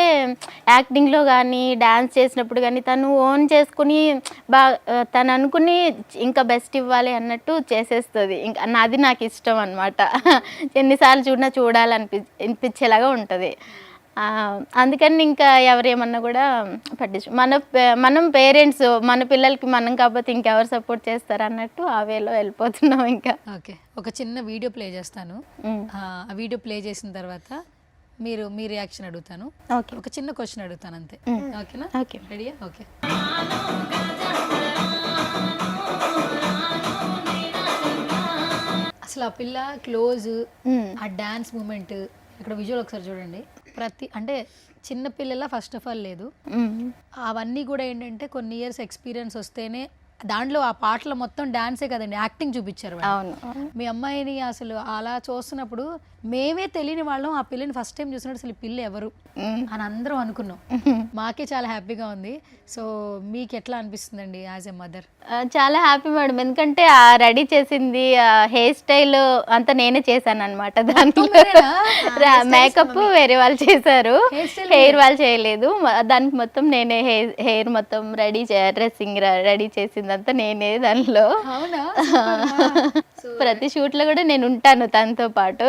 యాక్టింగ్లో కానీ డ్యాన్స్ చేసినప్పుడు కానీ తను ఓన్ చేసుకుని తను అనుకుని ఇంకా బెస్ట్ ఇవ్వాలి అన్నట్టు చేసేస్తుంది. ఇంకా అది నాకు ఇష్టం అనమాట. ఎన్నిసార్లు చూడాలనిపించేలాగా ఉంటుంది. అందుకని ఇంకా ఎవరేమన్నా కూడా మనం పేరెంట్స్, మన పిల్లలకి మనం కాకపోతే ఇంకెవరు సపోర్ట్ చేస్తారు అన్నట్టు ఆ వేలో వెళ్ళిపోతున్నాం ఇంకా. ఓకే, ఒక చిన్న వీడియో ప్లే చేస్తాను. ఆ వీడియో ప్లే చేసిన తర్వాత మీ రియాక్షన్ అడుగుతాను. ఒక చిన్న క్వశ్చన్ అడుగుతాను అంతే, ఓకేనా? ఓకే, రెడీయా? ఓకే. అసలు ఆ పిల్ల క్లోజ్, ఆ డాన్స్ మూమెంట్, ఇక్కడ విజువల్ ఒకసారి చూడండి. అంటే చిన్న పిల్లల ఫస్ట్ ఆఫ్ ఆల్ లేదు, అవన్నీ కూడా ఏంటంటే కొన్ని ఇయర్స్ ఎక్స్పీరియన్స్ వస్తేనే. దాంట్లో ఆ పాటలో మొత్తం డాన్సే కదండి, యాక్టింగ్ చూపించారు. మీ అమ్మాయిని అసలు అలా చూస్తున్నప్పుడు మేమే తెలియని వాళ్ళం ఆ పిల్లని ఫస్ట్ టైం చూసినప్పుడు అసలు పిల్ల ఎవరు అని అందరం అనుకున్నాం. మాకే చాలా హ్యాపీగా ఉంది. సో మీకు ఎట్లా అనిపిస్తుందండి యాజ్ ఎ మదర్? చాలా హ్యాపీ మేడం, ఎందుకంటే ఆ రెడీ చేసింది హెయిర్ స్టైల్ అంతా నేనే చేశాను అనమాట. దాంట్లో మేకప్ వేరే వాళ్ళు చేశారు, హెయిర్ వాళ్ళు చేయలేదు. దానికి మొత్తం నేనే హెయిర్ మొత్తం డ్రెస్సింగ్ రెడీ చేసిందంతా నేనే. దానిలో ప్రతి షూట్ లో కూడా నేను ఉంటాను తనతో పాటు.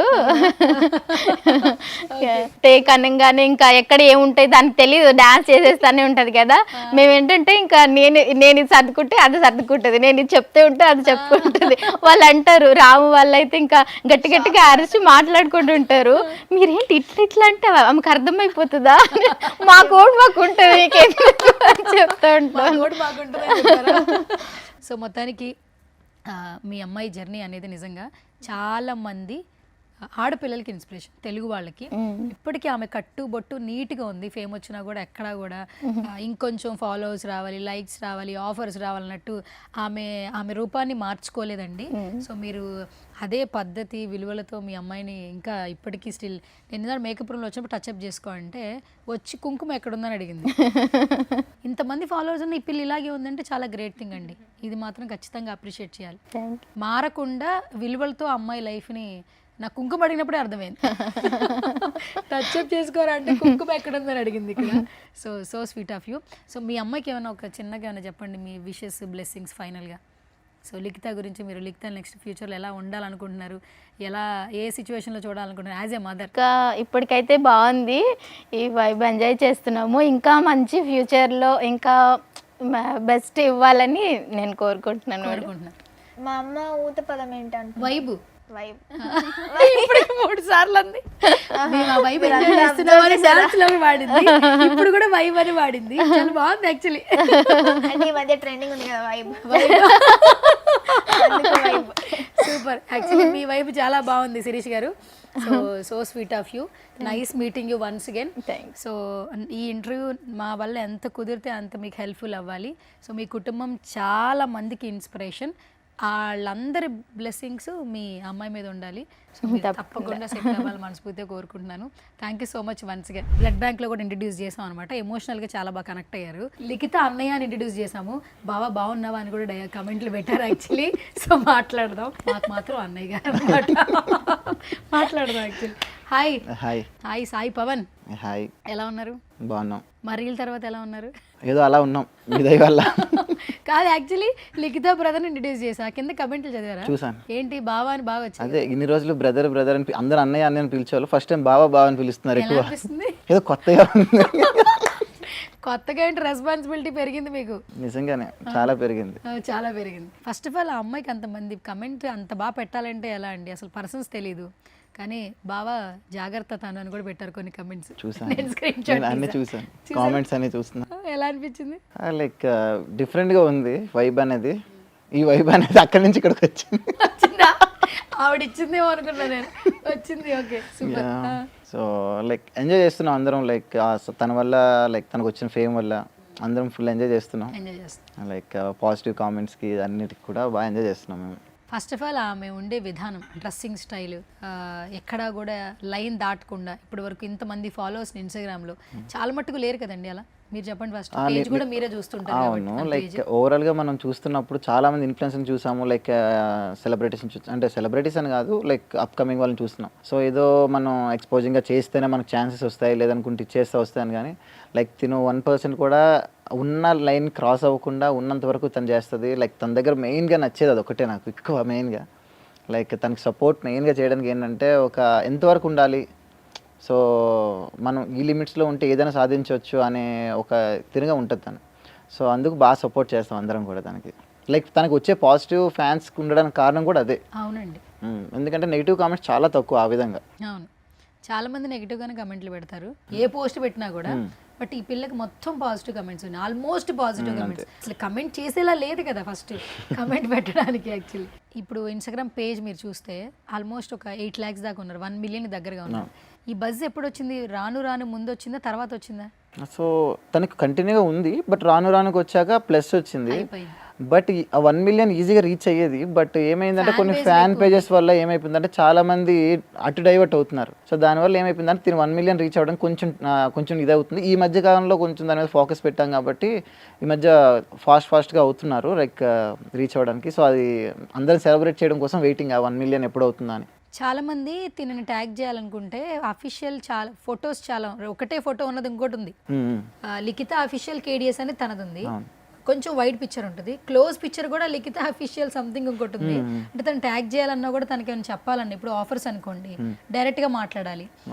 టేక్ అనగానే ఇంకా ఎక్కడ ఏముంటాయి దానికి తెలియదు, డాన్స్ చేసేస్తానే ఉంటది కదా. మేమేంటంటే ఇంకా నేను ఇది సర్దుకుంటే అది సర్దుకుంటది, నేను ఇది చెప్తే ఉంటే అది చెప్పుకుంటుంది. వాళ్ళు అంటారు, రాము వాళ్ళు అయితే ఇంకా గట్టి గట్టిగా అరిచి మాట్లాడుకుంటుంటారు. మీరేంటి ఇట్లా అంటే ఆమెకు అర్థమైపోతుందా? మా కోడ్ మాకు ఉంటుంది, చెప్తా ఉంటాను. సో మొత్తానికి మీ అమ్మాయి జర్నీ అనేది నిజంగా చాలామంది ఆడపిల్లలకి ఇన్స్పిరేషన్, తెలుగు వాళ్ళకి. ఇప్పటికీ ఆమె కట్టు బొట్టు నీట్గా ఉంది, ఫేమ్ వచ్చినా కూడా ఎక్కడా కూడా ఇంకొంచెం ఫాలోవర్స్ రావాలి, లైక్స్ రావాలి, ఆఫర్స్ రావాలన్నట్టు ఆమె రూపాన్ని మార్చుకోలేదండి. సో మీరు అదే పద్ధతి విలువలతో మీ అమ్మాయిని ఇంకా ఇప్పటికీ స్టిల్, నేను మేకప్ రూమ్లో వచ్చినప్పుడు టచ్అప్ చేసుకోవాలంటే వచ్చి కుంకుమ ఎక్కడుందని అడిగింది. ఇంతమంది ఫాలోవర్స్ ఉన్న ఈ పిల్ల ఇలాగే ఉందంటే చాలా గ్రేట్ థింగ్ అండి. ఇది మాత్రం ఖచ్చితంగా అప్రిషియేట్ చేయాలి. మారకుండా విలువలతో అమ్మాయి లైఫ్ని, నాకు కుంకుమ అడిగినప్పుడే అర్థమైంది. టచ్అప్ చేసుకోరా అంటే కుంకుమ ఎక్కడుందని అడిగింది ఇక్కడ. So sweet of you. So మీ అమ్మాయికి ఏమైనా ఒక చిన్నగా ఏమైనా చెప్పండి, మీ విషెస్, బ్లెస్సింగ్స్ ఫైనల్గా. సో లిఖిత గురించి, మీరు లిఖిత నెక్స్ట్ ఫ్యూచర్లో ఎలా ఉండాలనుకుంటున్నారు, ఎలా ఏ సిచ్యువేషన్లో చూడాలనుకుంటున్నారు యాజ్ ఏ మదర్? ఇంకా ఇప్పటికైతే బాగుంది, ఈ వైబ్ ఎంజాయ్ చేస్తున్నాము. ఇంకా మంచి ఫ్యూచర్లో ఇంకా బెస్ట్ ఇవ్వాలని నేను కోరుకుంటున్నాను. మా అమ్మ ఊత పదం ఏంటంటే వైబు. వైబ్. ఇప్పుడు 3 సార్లు అంది. మేము ఆ వైబ్ ఎంజాయ్ చేస్తున్నామని డాన్స్ లో వాడింది, ఇప్పుడు కూడా వైబ్ అని వాడింది. చాలా బాగుంది యాక్చువల్లీ. అంటే ఈ మధ్య ట్రెండింగ్ ఉంది కదా వైబ్. సూపర్. యాక్చువల్లీ మీ వైబ్ చాలా బాగుంది శిరీష్ గారు. So sweet of you. Nice meeting you once again. So ఈ ఇంటర్వ్యూ మా వల్ల ఎంత కుదిరితే అంత మీకు హెల్ప్ఫుల్ అవ్వాలి. సో మీ కుటుంబం చాలా మందికి ఇన్స్పిరేషన్, వాళ్ళందరి బ్లెస్సింగ్స్ మీ అమ్మాయి మీద ఉండాలి. సో మీరు తప్పకుండా సెటిల్ అవ్వాలి మనస్ఫూర్తిగా కోరుకుంటున్నాను. Thank you so much once again. Blood బ్యాంక్లో కూడా ఇంట్రడ్యూస్ చేసాం అనమాట, ఎమోషనల్గా చాలా బాగా కనెక్ట్ అయ్యారు. లిఖిత అన్నయ్య అని ఇంట్రడ్యూస్ చేసాము, బావా బాగున్నావా అని కూడా కమెంట్లు పెట్టారు యాక్చువల్లీ. సో మాట్లాడదాం, మాకు మాత్రం అన్నయ్య గారు అనమాట. మాట్లాడదాం actually. Hi. Hi. Hi Sai Pavan. Hi. ఎలా ఉన్నారు? బాగున్నాం. మరీల తర్వాత ఎలా ఉన్నారు? ఏదో అలా ఉన్నాం మీ దయ వల్ల. కాదు యాక్చువల్లీ లిఖిత బ్రదర్ని ఇంట్రడ్యూస్ చేసా, కింద కమెంట్లు చదివారా? చూసాను. ఏంటి బావా అని బాగా వచ్చింది. అదే ఇన్ని రోజులు బ్రదర్ బ్రదర్ అని అందరూ అన్నయ్య అన్నయ్య అని పిలిచేవాళ్ళు, ఫస్ట్ టైం బావ బావ అని పిలుస్తున్నారు ఎక్కువ. ఏదో కొత్తగా ఉంది. కొత్తగా ఏంటి రెస్పాన్సిబిలిటీ పెరిగింది మీకు? నిజంగానే చాలా పెరిగింది. చాలా పెరిగింది. ఫస్ట్ ఆఫ్ ఆల్ ఆ అమ్మాయికి అంతమంది కమెంట్ అంత బాగా పెట్టాలంటే ఎలా అండి, అసలు పర్సన్స్ తెలీదు. కానీ బావా జాగ్రత్త తను అని కూడా పెట్టారు కొన్ని కమెంట్స్. చూసాను, నేను స్క్రీన్ నేను అన్ని చూసాను, కామెంట్స్ అన్ని చూస్తున్నా. ఎలా అనిపించింది? లైక్ డిఫరెంట్గా ఉంది వైబ్ అనేది. ఈ వైబ్ అనేది అక్కడి నుంచి ఇక్కడికి వచ్చింది. వచ్చిందా? ఆవిడ ఇచ్చిందేమో అనుకున్నా నేను. వచ్చింది. Okay super. So like enjoy చేస్తున్నాం అందరం. లైక్ తన వల్ల, లైక్ తనకు వచ్చిన ఫేమ్ వల్ల అందరం ఫుల్ ఎంజాయ్ చేస్తున్నాం. ఎంజాయ్ చేస్తాం. లైక్ పాజిటివ్ కామెంట్స్కి అన్నిటికి కూడా బాగా ఎంజాయ్ చేస్తున్నాం మేము. ఫస్ట్ ఆఫ్ ఆల్ ఆమె ఉండే విధానం, డ్రెస్సింగ్ స్టైల్, ఎక్కడా కూడా లైన్ దాటకుండా ఇప్పటి వరకు ఇంతమంది ఫాలోవర్స్ ఇన్స్టాగ్రామ్లో చాలా మట్టుకు లేరు కదండి. అలా మీరు చెప్పండి. ఫస్ట్ పేజ్ కూడా మీరే చూస్తుంటారు. అవును, లైక్ ఓవరాల్గా మనం చూస్తున్నప్పుడు చాలా మంది ఇన్ఫ్లుయెన్సర్ని చూసాము. లైక్ సెలబ్రిటీస్ని అంటే సెలబ్రిటీస్ అని కాదు, లైక్ అప్కమింగ్ వాళ్ళని చూస్తున్నాం. సో ఏదో మనం ఎక్స్పోజింగ్గా చేస్తేనే మనకు ఛాన్సెస్ వస్తాయి, లేదనుకుంటే ఇచ్చేస్తే వస్తాయని. కానీ లైక్ తిను 1% కూడా ఉన్న లైన్ క్రాస్ అవ్వకుండా ఉన్నంత వరకు తను చేస్తుంది. లైక్ తన దగ్గర మెయిన్గా నచ్చేది అది ఒకటే నాకు ఎక్కువ మెయిన్గా. లైక్ తనకి సపోర్ట్ మెయిన్గా చేయడానికి ఏంటంటే ఒక ఎంతవరకు ఉండాలి, సో మనం ఈ లిమిట్స్లో ఉంటే ఏదైనా సాధించవచ్చు అనే ఒక తిరిగా ఉంటుంది తను. సో అందుకు బాగా సపోర్ట్ చేస్తాం అందరం కూడా తనకి. లైక్ తనకు వచ్చే పాజిటివ్ ఫ్యాన్స్కి ఉండడానికి కారణం కూడా అదే. అవునండి. ఎందుకంటే నెగిటివ్ కామెంట్స్ చాలా తక్కువ ఆ విధంగా. అవును, చాలా మంది నెగిటివ్గానే కమెంట్లు పెడతారు ఏ పోస్ట్ పెట్టినా కూడా. బట్ ఈ పిల్లకి మొత్తం పాజిటివ్ కమెంట్స్ ఉన్నాయి, ఆల్మోస్ట్ పాజిటివ్ కమెంట్స్. అసలు కమెంట్ చేసేలా లేదు కదా ఫస్ట్ కమెంట్ పెట్టడానికి. యాక్చువల్లీ ఇప్పుడు ఇన్స్టాగ్రామ్ పేజ్ మీరు చూస్తే ఆల్మోస్ట్ ఒక 8 lakhs దాకా ఉన్నారు, 1 million దగ్గరగా ఉన్నారు. ఈ బజ్ ఎప్పుడు వచ్చింది? రాను రాను ముందు వచ్చిందా, తర్వాత వచ్చిందా? సో తనకు కంటిన్యూగా ఉంది, బట్ రాను రానుకు వచ్చాక ప్లస్ వచ్చింది. బట్ 1 million ఈజీగా రీచ్ అయ్యేది. బట్ ఏమైందంటే కొన్ని ఫ్యాన్ పేజెస్ వల్ల ఏమైపోయిందంటే చాలా మంది అటు డైవర్ట్ అవుతున్నారు. సో దానివల్ల ఏమైపోయిందంటే తిని 1 million రీచ్ అవ్వడానికి కొంచెం ఇది అవుతుంది. ఈ మధ్య కాలంలో కొంచెం దాని మీద ఫోకస్ పెట్టాం కాబట్టి ఈ మధ్య ఫాస్ట్గా అవుతున్నారు లైక్ రీచ్ అవ్వడానికి. సో అది అందరం సెలబ్రేట్ చేయడం కోసం వెయిటింగ్, ఆ 1 million ఎప్పుడు అవుతుందా అని. చాలా మంది తినని ట్యాగ్ చేయాలనుకుంటే అఫీషియల్ చాలా ఫొటోస్, చాలా ఒకటే ఫోటో ఉన్నది ఇంకోటి ఉంది. లిఖిత అఫీషియల్ కేడిఎస్ అని తనది ఉంది, కొంచెం వైడ్ పిక్చర్ ఉంటుంది. క్లోజ్ పిక్చర్ కూడా లిఖిత అఫీషియల్ సంథింగ్ ఇంకోటి ఉంది. అంటే తను ట్యాగ్ చేయాలన్నా కూడా తనకి ఏమైనా చెప్పాలన్నా, ఇప్పుడు ఆఫర్స్ అనుకోండి డైరెక్ట్గా మాట్లాడాలి,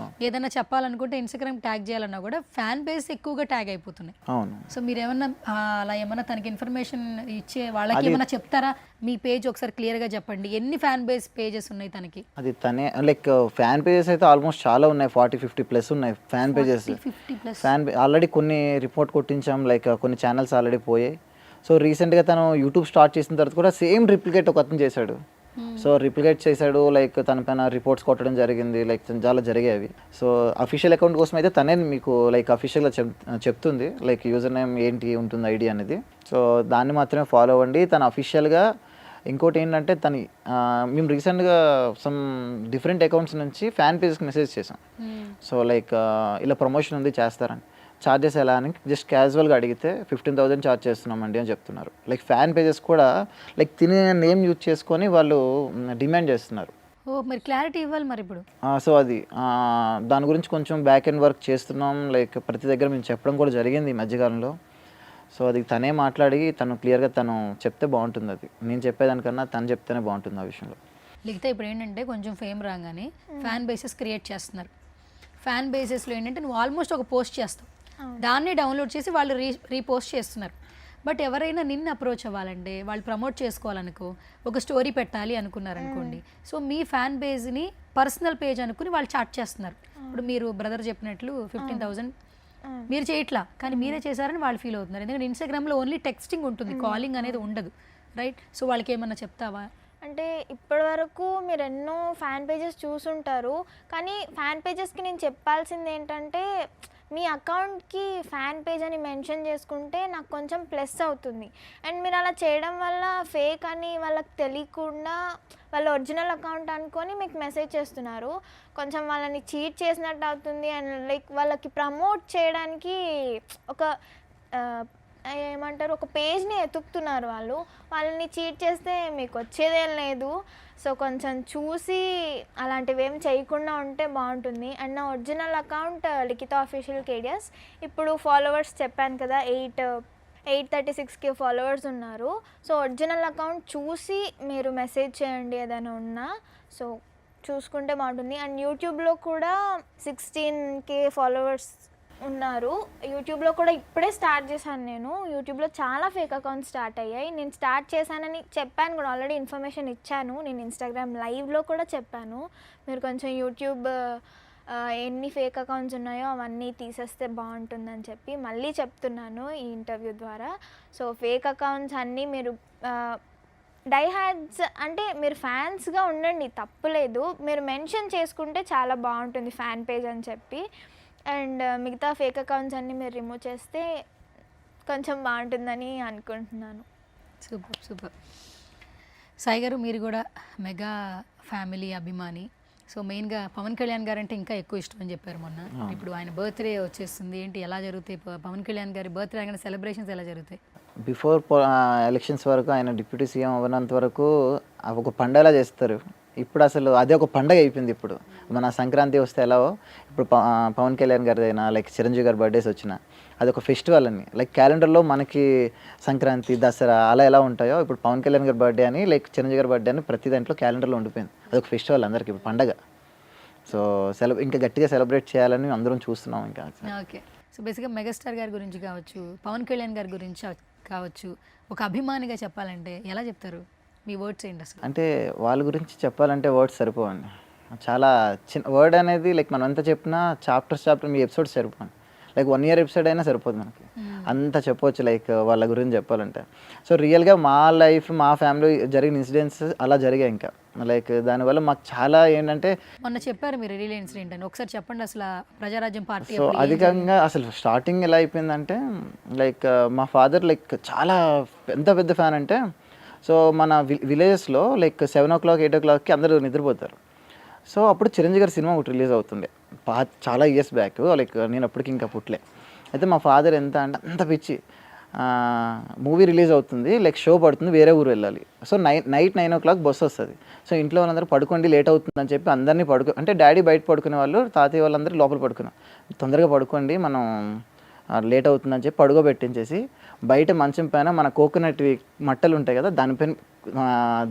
ఏదైనా చెప్పాలనుకుంటే ఇన్స్టాగ్రామ్ ట్యాగ్ చేయాలన్నా కూడా ఫ్యాన్ బేస్ ఎక్కువగా ట్యాగ్ అయిపోతున్నాయి. సో మీరు ఏమన్నా అలా ఏమన్నా తనకి ఇన్ఫర్మేషన్ ఇచ్చే వాళ్ళకి ఏమన్నా చెప్తారా? మీ పేజ్ ఒకసారి క్లియర్గా చెప్పండి, ఎన్ని ఫ్యాన్ బేస్ పేజెస్ ఉన్నాయి తనకి? అది తనే లైక్ ఫ్యాన్ పేజెస్ అయితే ఆల్మోస్ట్ చాలా ఉన్నాయి, 40-50+ ఉన్నాయి ఫ్యాన్ పేజెస్. ఆల్రెడీ కొన్ని రిపోర్ట్ కొట్టించాం, లైక్ కొన్ని ఛానల్స్ ఆల్రెడీ పోయాయి. సో రీసెంట్గా తను యూట్యూబ్ స్టార్ట్ చేసిన తర్వాత కూడా సేమ్ రిప్లికేట్ ఒక అతను చేశాడు. సో రిప్లికేట్ చేశాడు, లైక్ తన పైన రిపోర్ట్స్ కొట్టడం జరిగింది, లైక్ చాలా జరిగేవి. సో అఫీషియల్ అకౌంట్ కోసం అయితే తనే మీకు లైక్ అఫీషియల్గా చెప్తుంది లైక్ యూజర్ నేమ్ ఏంటి ఉంటుంది ఐడి అనేది. సో దాన్ని మాత్రమే ఫాలో అవ్వండి. తను అఫీషియల్గా ఇంకోటి ఏంటంటే మేము రీసెంట్గా సమ్ డిఫరెంట్ అకౌంట్స్ నుంచి ఫ్యాన్ పేజెస్కి మెసేజ్ చేసాం. సో లైక్ ఇలా ప్రమోషన్ ఉంది చేస్తారని. ఛార్జెస్ ఎలా అని జస్ట్ క్యాజువల్గా అడిగితే 15,000 ఛార్జ్ చేస్తున్నామండి అని చెప్తున్నారు. లైక్ ఫ్యాన్ పేజెస్ కూడా లైక్ తినే నేమ్ యూజ్ చేసుకొని వాళ్ళు డిమాండ్ చేస్తున్నారు. ఓ మరి క్లారిటీ ఇవ్వాలి మరి ఇప్పుడు. సో అది దాని గురించి కొంచెం బ్యాక్ ఎండ్ వర్క్ చేస్తున్నాం. లైక్ ప్రతి దగ్గర మేము చెప్పడం కూడా జరిగింది ఈ మధ్యకాలంలో. సో అది తనే మాట్లాడి తను క్లియర్గా తను చెప్తే బాగుంటుంది. అది నేను చెప్పేదానికన్నా తను చెప్తేనే బాగుంటుంది ఆ విషయంలో. లేకపోతే ఇప్పుడు ఏంటంటే కొంచెం ఫేమ్ రాగానే ఫ్యాన్ బేసెస్ క్రియేట్ చేస్తున్నారు. ఫ్యాన్ బేసెస్లో ఏంటంటే నువ్వు ఆల్మోస్ట్ ఒక పోస్ట్ చేస్తావు, దాన్ని డౌన్లోడ్ చేసి వాళ్ళు రీపోస్ట్ చేస్తున్నారు. బట్ ఎవరైనా నిన్ను అప్రోచ్ అవ్వాలంటే వాళ్ళు ప్రమోట్ చేసుకోవాలనుకో, ఒక స్టోరీ పెట్టాలి అనుకున్నారనుకోండి, సో మీ ఫ్యాన్ బేస్ని పర్సనల్ పేజ్ అనుకుని వాళ్ళు చాట్ చేస్తున్నారు. ఇప్పుడు మీరు బ్రదర్ చెప్పినట్లు 15,000 మీరు చేయట్లా, కానీ మీరే చేశారని వాళ్ళు ఫీల్ అవుతున్నారు. ఎందుకంటే ఇన్స్టాగ్రామ్లో ఓన్లీ టెక్స్టింగ్ ఉంటుంది, కాలింగ్ అనేది ఉండదు, రైట్? సో వాళ్ళకి ఏమన్నా చెప్తావా? అంటే ఇప్పటి వరకు మీరు ఎన్నో ఫ్యాన్ పేజెస్ చూసుంటారు, కానీ ఫ్యాన్ పేజెస్కి నేను చెప్పాల్సింది ఏంటంటే మీ అకౌంట్కి ఫ్యాన్ పేజ్ అని మెన్షన్ చేసుకుంటే నాకు కొంచెం ప్లస్ అవుతుంది. అండ్ మీరు అలా చేయడం వల్ల ఫేక్ అని వాళ్ళకి తెలియకుండా వాళ్ళ ఒరిజినల్ అకౌంట్ అనుకొని మీకు మెసేజ్ చేస్తున్నారు. కొంచెం వాళ్ళని చీట్ చేసినట్టు అవుతుంది. అండ్ లైక్ వాళ్ళకి ప్రమోట్ చేయడానికి ఒక ఏమంటారు ఒక పేజ్ని ఎతుకుతున్నారు వాళ్ళు. వాళ్ళని చీట్ చేస్తే మీకు వచ్చేదేం లేదు. సో కొంచెం చూసి అలాంటివి ఏం చేయకుండా ఉంటే బాగుంటుంది. అండ్ నా ఒరిజినల్ అకౌంట్ లిఖిత అఫీషియల్ కేడియస్. ఇప్పుడు ఫాలోవర్స్ చెప్పాను కదా 836K ఫాలోవర్స్ ఉన్నారు. సో ఒరిజినల్ అకౌంట్ చూసి మీరు మెసేజ్ చేయండి ఏదైనా ఉన్నా. సో చూసుకుంటే బాగుంటుంది. అండ్ యూట్యూబ్లో కూడా 16K ఫాలోవర్స్ ఉన్నారు. యూట్యూబ్లో కూడా ఇప్పుడే స్టార్ట్ చేశాను నేను. యూట్యూబ్లో చాలా ఫేక్ అకౌంట్స్ స్టార్ట్ అయ్యాయి. నేను స్టార్ట్ చేశానని చెప్పాను కూడా, ఆల్రెడీ ఇన్ఫర్మేషన్ ఇచ్చాను. నేను ఇన్స్టాగ్రామ్ లైవ్లో కూడా చెప్పాను, మీరు కొంచెం యూట్యూబ్ ఎన్ని ఫేక్ అకౌంట్స్ ఉన్నాయో అవన్నీ తీసేస్తే బాగుంటుందని చెప్పి మళ్ళీ చెప్తున్నాను ఈ ఇంటర్వ్యూ ద్వారా. సో ఫేక్ అకౌంట్స్ అన్నీ మీరు డై హ్యాడ్స్ అంటే మీరు ఫ్యాన్స్గా ఉండండి, తప్పులేదు. మీరు మెన్షన్ చేసుకుంటే చాలా బాగుంటుంది ఫ్యాన్ పేజ్ అని చెప్పి. అండ్ మిగతా ఫేక్ అకౌంట్స్ అన్నీ మీరు రిమూవ్ చేస్తే కొంచెం బాగుంటుందని అనుకుంటున్నాను. Super super. సాయి గారు, మీరు కూడా మెగా ఫ్యామిలీ అభిమాని. సో మెయిన్గా పవన్ కళ్యాణ్ గారు అంటే ఇంకా ఎక్కువ ఇష్టం అని చెప్పారు మొన్న. ఇప్పుడు ఆయన బర్త్డే వచ్చేస్తుంది, ఏంటి ఎలా జరుగుతాయి పవన్ కళ్యాణ్ గారి బర్త్డే కానీ సెలబ్రేషన్స్ ఎలా జరుగుతాయి? బిఫోర్ ఎలక్షన్స్ వరకు ఆయన డిప్యూటీ సీఎం అవ్వనంత వరకు ఒక పండగలా చేస్తారు. ఇప్పుడు అసలు అదే ఒక పండగ అయిపోయింది. ఇప్పుడు మన సంక్రాంతి వస్తే ఎలావో ఇప్పుడు పవన్ కళ్యాణ్ గారి అయినా లైక్ చిరంజీవి గారి బర్త్డేస్ వచ్చినా అదొక ఫెస్టివల్ అని. లైక్ క్యాలెండర్లో మనకి సంక్రాంతి, దసరా అలా ఎలా ఉంటాయో ఇప్పుడు పవన్ కళ్యాణ్ గారి బర్త్డే అని, లైక్ చిరంజీవి గారి బర్త్డే అని ప్రతి దాంట్లో క్యాలెండర్లో ఉండిపోయింది. అదొక ఫెస్టివల్ అందరికి ఇప్పుడు పండగ. సో ఇంకా గట్టిగా సెలబ్రేట్ చేయాలని అందరం చూస్తున్నాం. ఇంకా ఓకే. సో బేసిక్గా మెగాస్టార్ గారి గురించి కావచ్చు, పవన్ కళ్యాణ్ గారి గురించి కావచ్చు, ఒక అభిమానిగా చెప్పాలంటే ఎలా చెప్తారు? మీ వర్డ్స్ ఏంటి అసలు? అంటే వాళ్ళ గురించి చెప్పాలంటే వర్డ్స్ సరిపోవండి. చాలా చిన్న వర్డ్ అనేది లైక్ మనం ఎంత చెప్పినా చాప్టర్ మీ ఎపిసోడ్స్ సరిపోండి. లైక్ 1 year ఎపిసోడ్ అయినా సరిపోదు మనకి, అంత చెప్పవచ్చు లైక్ వాళ్ళ గురించి చెప్పాలంటే. సో రియల్గా మా లైఫ్, మా ఫ్యామిలీ జరిగిన ఇన్సిడెంట్స్ అలా జరిగాయి. ఇంకా లైక్ దానివల్ల మాకు చాలా ఏంటంటే మొన్న చెప్పారు మీరు రియల్ ఇన్సిడెంట్ అని, ఒకసారి చెప్పండి అసలు. ప్రజారాజ్యం పార్టీ సో అధికంగా అసలు స్టార్టింగ్ ఎలా అయిపోయిందంటే లైక్ మా ఫాదర్ లైక్ చాలా పెద్ద ఫ్యాన్. అంటే సో మన విలేజెస్లో లైక్ 7 o'clock 8 o'clockకి అందరూ నిద్రపోతారు. సో అప్పుడు చిరంజీవి గారి సినిమా ఒకటి రిలీజ్ అవుతుండే చాలా ఇయర్స్ బ్యాక్. లైక్ నేను అప్పటికి ఇంకా పుట్టలే. అయితే మా ఫాదర్ ఎంత అంటే అంత పిచ్చి, మూవీ రిలీజ్ అవుతుంది, లైక్ షో పడుతుంది, వేరే ఊరు వెళ్ళాలి. సో నైట్ 9 o'clock బస్సు వస్తుంది. సో ఇంట్లో వాళ్ళందరూ పడుకోండి లేట్ అవుతుందని చెప్పి అందరినీ అంటే డాడీ బయట పడుకునే వాళ్ళు, తాతయ్య వాళ్ళందరూ లోపల పడుకున్నారు. తొందరగా పడుకోండి మనం లేట్ అవుతుందని చెప్పి పడుకోబెట్టించేసి బయట మంచం పైన మన కోకోనట్ మట్టలు ఉంటాయి కదా, దానిపైన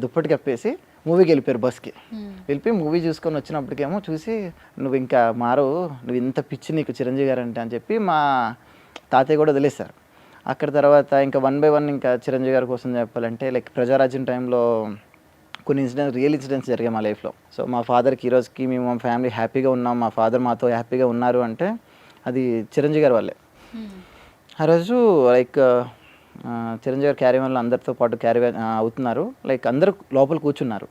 దుప్పటి కప్పేసి మూవీకి వెళ్ళిపోయారు. బస్కి వెళ్ళిపోయి మూవీ చూసుకొని వచ్చినప్పటికేమో చూసి నువ్వు ఇంకా మారవు, నువ్వు ఇంత పిచ్చి నీకు చిరంజీవి గారు అంటే అని చెప్పి మా తాతయ్య కూడా వదిలేశారు. అక్కడ తర్వాత ఇంకా 1 by 1 ఇంకా చిరంజీవి గారి కోసం చెప్పాలంటే లైక్ ప్రజారాజ్యం టైంలో కొన్ని రియల్ ఇన్సిడెంట్స్ జరిగాయి మా లైఫ్లో. సో మా ఫాదర్కి ఈరోజుకి మేము మా ఫ్యామిలీ హ్యాపీగా ఉన్నాం, మా ఫాదర్ మాతో హ్యాపీగా ఉన్నారు అంటే అది చిరంజీవి గారి వల్లే. ఆ రోజు లైక్ చిరంజీవి గారు క్యారీ వల్ల అందరితో పాటు క్యారీ అవుతున్నారు. లైక్ అందరూ లోపల కూర్చున్నారు.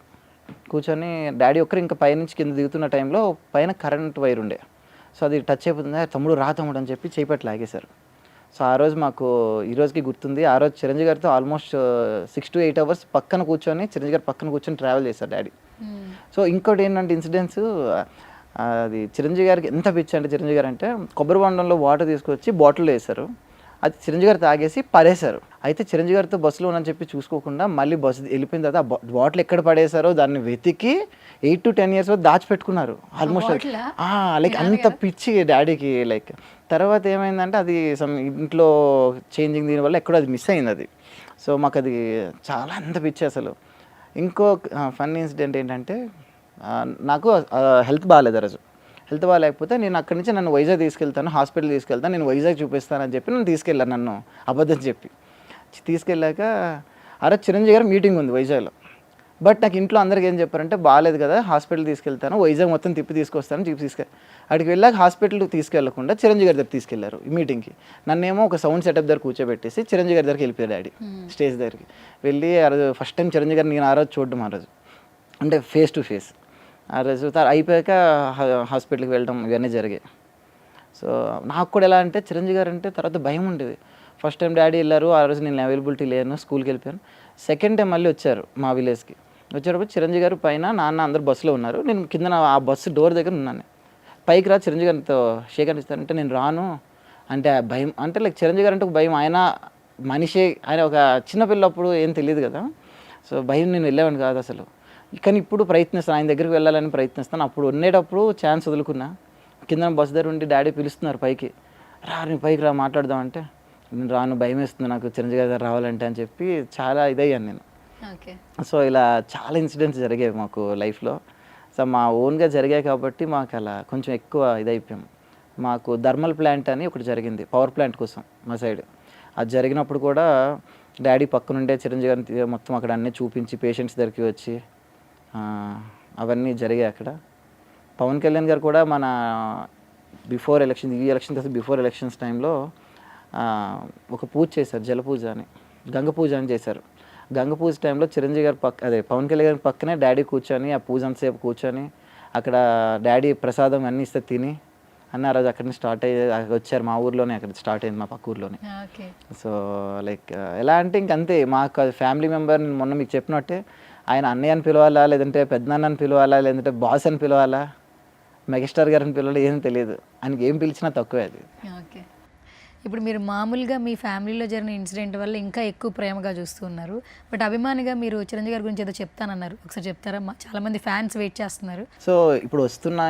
కూర్చొని డాడీ ఒక్కరు ఇంకా పైనుంచి కింద దిగుతున్న టైంలో పైన కరెంట్ వైర్ ఉండే. సో అది టచ్ అయిపోతుంది, తమ్ముడు రా తమ్ముడు అని చెప్పి చేపట్టి లాగేశారు. సో ఆ రోజు మాకు ఈ రోజుకి గుర్తుంది. ఆ రోజు చిరంజీవి గారితో ఆల్మోస్ట్ 6 to 8 hours పక్కన కూర్చొని చిరంజీవి గారు పక్కన కూర్చొని ట్రావెల్ చేశారు డాడీ. సో ఇంకోటి ఏంటంటే ఇన్సిడెంట్స్, అది చిరంజీవి గారికి ఎంత పిచ్చి అంటే చిరంజీవి గారు అంటే కొబ్బరి బొండంలో వాటర్ తీసుకొచ్చి బాటిల్లో వేశారు. అది చిరంజీవి గారు తాగేసి పడేశారు. అయితే చిరంజీవి గారితో బస్సులో ఉన్నాను చెప్పి చూసుకోకుండా మళ్ళీ బస్సు వెళ్ళిపోయిన తర్వాత బాటిల్ ఎక్కడ పడేశారో దాన్ని వెతికి 8 to 10 years వరకు దాచిపెట్టుకున్నారు ఆల్మోస్ట్. లైక్ అంత పిచ్చి డాడీకి. లైక్ తర్వాత ఏమైందంటే అది ఇంట్లో చేంజింగ్ దీనివల్ల ఎక్కడో అది మిస్ అయింది అది. సో మాకు అది చాలా అంత పిచ్చి అసలు. ఇంకో ఫన్నీ ఇన్సిడెంట్ ఏంటంటే నాకు హెల్త్ బాగాలేదు ఆ రోజు. హెల్త్ బాగాలేకపోతే నేను అక్కడి నుంచి నన్ను వైజాగ్ తీసుకెళ్తాను, హాస్పిటల్ తీసుకెళ్తాను, నేను వైజాగ్ చూపిస్తానని చెప్పి నన్ను తీసుకెళ్ళాను. నన్ను అబద్ధం చెప్పి తీసుకెళ్ళాక ఆ రోజు చిరంజీవి గారు మీటింగ్ ఉంది వైజాగ్లో. బట్ నాకు ఇంట్లో అందరికీ ఏం చెప్పారంటే బాగాలేదు కదా, హాస్పిటల్ తీసుకెళ్తాను, వైజాగ్ మొత్తం తిప్పి తీసుకొస్తాను అక్కడికి వెళ్ళాక హాస్పిటల్కి తీసుకెళ్లకుండా చిరంజీవి గారి దగ్గర తీసుకెళ్లారు ఈ మీటింగ్కి. నన్నేమో ఒక సౌండ్ సెటప్ దగ్గర కూర్చోబెట్టేసి చిరంజీవి గారి దగ్గరికి వెళ్ళిపోయారు డాడీ. స్టేజ్ దగ్గరికి వెళ్ళి ఆ రోజు ఫస్ట్ టైం చిరంజీవి గారిని నేను ఆ రోజు చూడడం, ఆ రోజు అంటే ఫేస్ టు ఫేస్. ఆ రోజు అయిపోయాక హాస్పిటల్కి వెళ్ళడం ఇవన్నీ జరిగాయి. సో నాకు కూడా ఎలా అంటే చిరంజీవి గారు అంటే తర్వాత భయం ఉండేది. ఫస్ట్ టైం డాడీ వెళ్ళారు, ఆ రోజు నేను అవైలబిలిటీ లేను, స్కూల్కి వెళ్ళిపోయాను. సెకండ్ టైం మళ్ళీ వచ్చారు మా విలేజ్కి. వచ్చేటప్పుడు చిరంజీవి గారు పైన, నాన్న అందరు బస్సులో ఉన్నారు, నేను కింద ఆ బస్సు డోర్ దగ్గర ఉన్నాను. పైకి రా చిరంజీవి గారితో షేక్ హ్యాండ్ ఇస్తానంటే నేను రాను అంటే భయం. అంటే లైక్ చిరంజీవి గారు అంటే ఒక భయం, ఆయన మనిషి, ఆయన ఒక చిన్నపిల్లప్పుడు ఏం తెలియదు కదా. సో భయం, నేను వెళ్ళేవాడిని కాదు అసలు. కానీ ఇప్పుడు ప్రయత్నిస్తాను, ఆయన దగ్గరికి వెళ్ళాలని ప్రయత్నిస్తాను. అప్పుడు ఉండేటప్పుడు ఛాన్స్ వదులుకున్నా. కింద బస్సు దగ్గర ఉండి డాడీ పిలుస్తున్నారు పైకి, రా నేను పైకి రా మాట్లాడదామంటే నేను రాను, భయం వేస్తుంది నాకు చిరంజీవి గారు రావాలంటే అని చెప్పి చాలా ఇదయ్యాను నేను. సో ఇలా చాలా ఇన్సిడెంట్స్ జరిగాయి మాకు లైఫ్లో. సో మా ఓన్గా జరిగాయి కాబట్టి మాకు అలా కొంచెం ఎక్కువ ఇదైపోయాం. మాకు థర్మల్ ప్లాంట్ అని ఒకటి జరిగింది పవర్ ప్లాంట్ కోసం మా సైడ్. అది జరిగినప్పుడు కూడా డాడీ పక్కనుండే చిరంజీవి గారిని మొత్తం అక్కడ అన్నీ చూపించి పేషెంట్స్ దగ్గరికి వచ్చి అవన్నీ జరిగాయి అక్కడ. పవన్ కళ్యాణ్ గారు కూడా మన బిఫోర్ ఎలక్షన్, ఈ ఎలక్షన్ తర్వాత బిఫోర్ ఎలక్షన్స్ టైంలో ఒక పూజ చేశారు, జల పూజ అని, గంగ పూజ అని చేశారు. గంగ పూజ టైంలో చిరంజీవి గారు పవన్ కళ్యాణ్ గారి పక్కనే డాడీ కూర్చొని ఆ పూజ అంతసేపు కూర్చొని అక్కడ డాడీ ప్రసాదం అన్నీ ఇస్తే తిని అన్న ఆ రోజు అక్కడి నుంచి స్టార్ట్ అయ్యి వచ్చారు. మా ఊర్లోనే అక్కడ స్టార్ట్ అయింది, మా పక్క ఊర్లోనే. సో లైక్ ఎలా అంటే ఇంకంతే, మాకు ఫ్యామిలీ మెంబర్ మొన్న మీకు చెప్పినట్టే ఆయన అన్నయ్య అని పిలవాలా, లేదంటే పెద్దనాన్న అని పిలవాలా, లేదంటే బాస్ అని పిలవాలా, మెగాస్టార్ గారిని పిలవాలి, ఏం తెలియదు. ఆయనకి ఏం పిలిచినా తక్కువే అది. ఓకే, ఇప్పుడు మీరు మామూలుగా మీ ఫ్యామిలీలో జరిగిన ఇన్సిడెంట్ వల్ల ఇంకా ఎక్కువ ప్రేమగా చూస్తూ ఉన్నారు. బట్ అభిమానిగా మీరు చిరంజీవి గారి గురించి ఏదో చెప్తానన్నారు, ఒకసారి చెప్తారా? చాలామంది ఫ్యాన్స్ వెయిట్ చేస్తున్నారు. సో ఇప్పుడు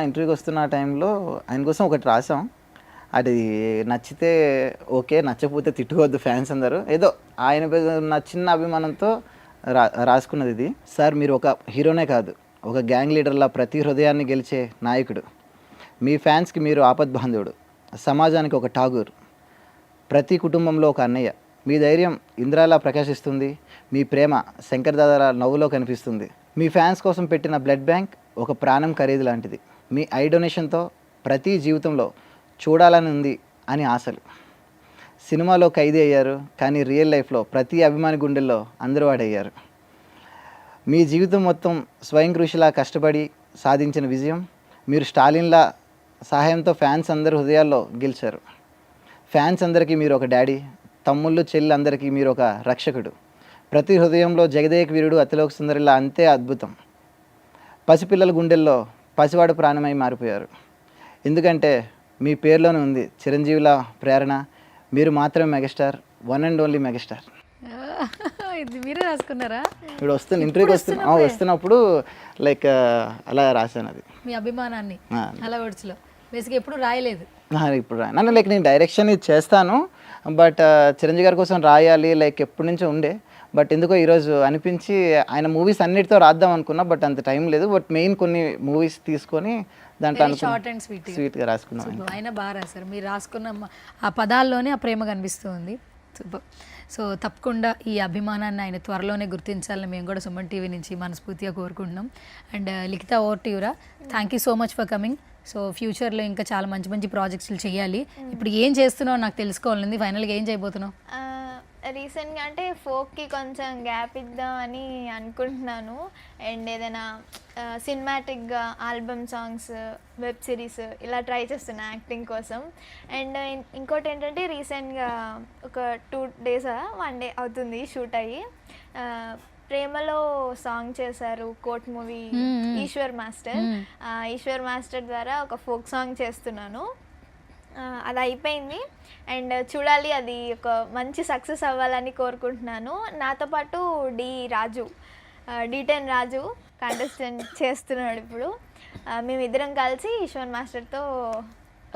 ఇంటర్వ్యూకి వస్తున్న టైంలో ఆయన కోసం ఒకటి రాసాం. అది నచ్చితే ఓకే, నచ్చకపోతే తిట్టుకోవద్దు ఫ్యాన్స్ అందరూ. ఏదో ఆయన నా చిన్న అభిమానంతో రాసుకున్నది ఇది. సార్ మీరు ఒక హీరోనే కాదు, ఒక గ్యాంగ్ లీడర్లా ప్రతి హృదయాన్ని గెలిచే నాయకుడు. మీ ఫ్యాన్స్కి మీరు ఆపద్బాంధవుడు, సమాజానికి ఒక ఠాగూర్, ప్రతి కుటుంబంలో ఒక అన్నయ్య. మీ ధైర్యం ఇంద్రాలా ప్రకాశిస్తుంది, మీ ప్రేమ శంకర్ దాదాల నవ్వులో కనిపిస్తుంది. మీ ఫ్యాన్స్ కోసం పెట్టిన బ్లడ్ బ్యాంక్ ఒక ప్రాణం ఖరీదు లాంటిది. మీ ఐ డొనేషన్తో ప్రతి జీవితంలో చూడాలని ఉంది అని ఆశలు. సినిమాలో ఖైదీ అయ్యారు, కానీ రియల్ లైఫ్లో ప్రతి అభిమాని గుండెల్లో అందరూ వాడయ్యారు. మీ జీవితం మొత్తం స్వయం కృషిలా కష్టపడి సాధించిన విజయం. మీరు స్టాలిన్లా సహాయంతో ఫ్యాన్స్ అందరి హృదయాల్లో గెలిచారు. ఫ్యాన్స్ అందరికీ మీరు ఒక డాడీ, తమ్ముళ్ళు చెల్లి అందరికీ మీరు ఒక రక్షకుడు. ప్రతి హృదయంలో జగదేక వీరుడు, అతిలోక సుందరిలా అంతే అద్భుతం. పసిపిల్లల గుండెల్లో పసివాడు ప్రాణమై మారిపోయారు. ఎందుకంటే మీ పేరులోనే ఉంది చిరంజీవిలా ప్రేరణ. మీరు మాత్రమే megastar, one and only megastar. ఇది మీరే రాసుకున్నారా? ఇప్పుడు ఇంటర్వ్యూకి వస్తున్నప్పుడు లైక్ అలా రాశాను అది, మీ అభిమానాన్ని అలా వర్డ్స్లో. బేసిక్గా ఎప్పుడు రాయలేదు ఇప్పుడు నన్ను లైక్ నేను డైరెక్షన్ ఇది చేస్తాను, బట్ చిరంజీవి గారి కోసం రాయాలి లైక్ ఎప్పటి నుంచో ఉండే. బట్ ఎందుకో ఈరోజు అనిపించి ఆయన మూవీస్ అన్నిటితో రాద్దాం అనుకున్నా, బట్ అంత టైం లేదు. బట్ మెయిన్ కొన్ని మూవీస్ తీసుకొని దాంట్లో షార్ట్ అండ్ స్వీట్గా రాసుకున్నాం. ఆయన బాగా రాశారు, మీరు రాసుకున్న ఆ పదాల్లోనే ఆ ప్రేమ కనిపిస్తుంది. సూపర్. సో తప్పకుండా ఈ అభిమానాన్ని ఆయన త్వరలోనే గుర్తించాలని మేము కూడా సుమన్ టీవీ నుంచి మనస్ఫూర్తిగా కోరుకుంటున్నాం. అండ్ లిఖిత, ఓవర్ టు యురా. Thank you so much for coming. So ఫ్యూచర్లో ఇంకా చాలా మంచి మంచి ప్రాజెక్ట్స్లు చేయాలి. ఇప్పుడు ఏం చేస్తున్నావు నాకు తెలుసుకోవాలండి. ఫైనల్గా ఏం చేయబోతున్నావు? రీసెంట్గా అంటే ఫోక్కి కొంచెం గ్యాప్ ఇద్దామని అనుకుంటున్నాను. అండ్ ఏదైనా సినిమాటిక్గా ఆల్బమ్ సాంగ్స్, వెబ్ సిరీస్ ఇలా ట్రై చేస్తున్నా యాక్టింగ్ కోసం. అండ్ ఇంకోటి ఏంటంటే రీసెంట్గా ఒక 2 days 1 day అవుతుంది షూట్ అయ్యి. ప్రేమలో సాంగ్ చేశారు కోట్ movie Eshwar master. Eshwar master ద్వారా ఒక ఫోక్ సాంగ్ చేస్తున్నాను. అది అయిపోయింది అండ్ చూడాలి, అది ఒక మంచి సక్సెస్ అవ్వాలని కోరుకుంటున్నాను. నాతో పాటు D10 రాజు కంటెస్టెంట్ చేస్తున్నాడు ఇప్పుడు. మేమిద్దరం కలిసి ఈశ్వర్ మాస్టర్తో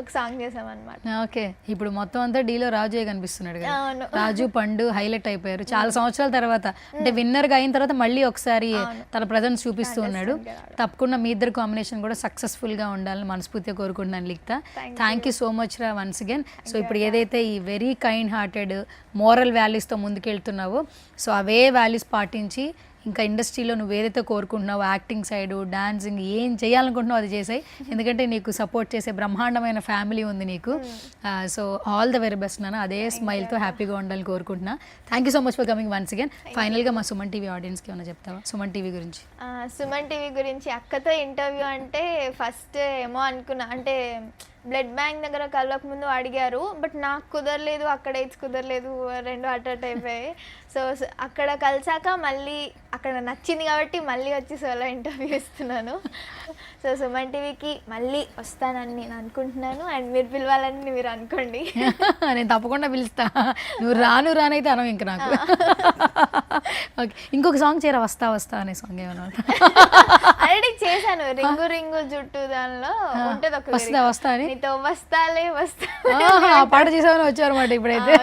ఒక సాంగ్ చేసామన్నమాట. ఓకే, ఇప్పుడు మొత్తం అంతా డీలో రాజు కనిపిస్తున్నాడు కదా. అవును. రాజు పండు హైలైట్ అయిపోయారు చాలా సంవత్సరాల తర్వాత. అంటే విన్నర్గా అయిన తర్వాత మళ్ళీ ఒకసారి తన ప్రజెన్స్ చూపిస్తూ ఉన్నాడు. తప్పకుండా మీ ఇద్దరు కాంబినేషన్ కూడా సక్సెస్ఫుల్గా ఉండాలని మనస్ఫూర్తిగా కోరుకుంటున్నాను Likhitha. Thank you so much రా వన్స్ అగైన్. సో ఇప్పుడు ఏదైతే ఈ వెరీ కైండ్ హార్టెడ్ మోరల్ వాల్యూస్తో ముందుకెళ్తున్నావో, సో అవే వాల్యూస్ పాటించి ఇంకా ఇండస్ట్రీలో నువ్వు ఏదైతే కోరుకుంటున్నావో యాక్టింగ్ సైడు, డాన్సింగ్ ఏం చేయాలనుకుంటున్నావు అది చేసాయి. ఎందుకంటే నీకు సపోర్ట్ చేసే బ్రహ్మాండమైన ఫ్యామిలీ ఉంది నీకు. So all the very best నాన్న. అదే స్మైల్తో హ్యాపీగా ఉండాలని కోరుకుంటున్నా. Thank you so much for coming once again. ఫైనల్గా మా సుమన్ టీవీ ఆడియన్స్కి ఏమైనా చెప్తావా సుమన్ టీవీ గురించి? సుమన్ టీవీ గురించి అక్కతో ఇంటర్వ్యూ అంటే ఫస్ట్ ఏమో అనుకున్నా, అంటే బ్లడ్ బ్యాంక్ దగ్గర కలవక ముందు అడిగారు, బట్ నాకు కుదరలేదు, అక్కడ ఏది కుదరలేదు, 2 అటెండ్ అయిపోయాయి. సో అక్కడ కలిసాక మళ్ళీ అక్కడ నచ్చింది కాబట్టి మళ్ళీ వచ్చి సోలో ఇంటర్వ్యూ ఇస్తున్నాను. సో సుమన్ టీవీకి మళ్ళీ వస్తానని నేను అనుకుంటున్నాను అండ్ మీరు పిలవాలని మీరు అనుకోండి. నేను తప్పకుండా పిలుస్తా. నువ్వు రానైతే అనవు ఇంక నాకు. ఓకే, ఇంకొక సాంగ్ చేయరా, వస్తా వస్తా అనే సాంగ్ ఏమన్నా? ఆల్రెడీ చేశాను, రింగు రింగు జుట్టు దానిలో ఉంటుంది ఒక వస్తా వస్తా అని. నీతో వస్తాలే వస్తా ఆ పాట చేసామని వచ్చారు అనమాట ఇప్పుడైతే.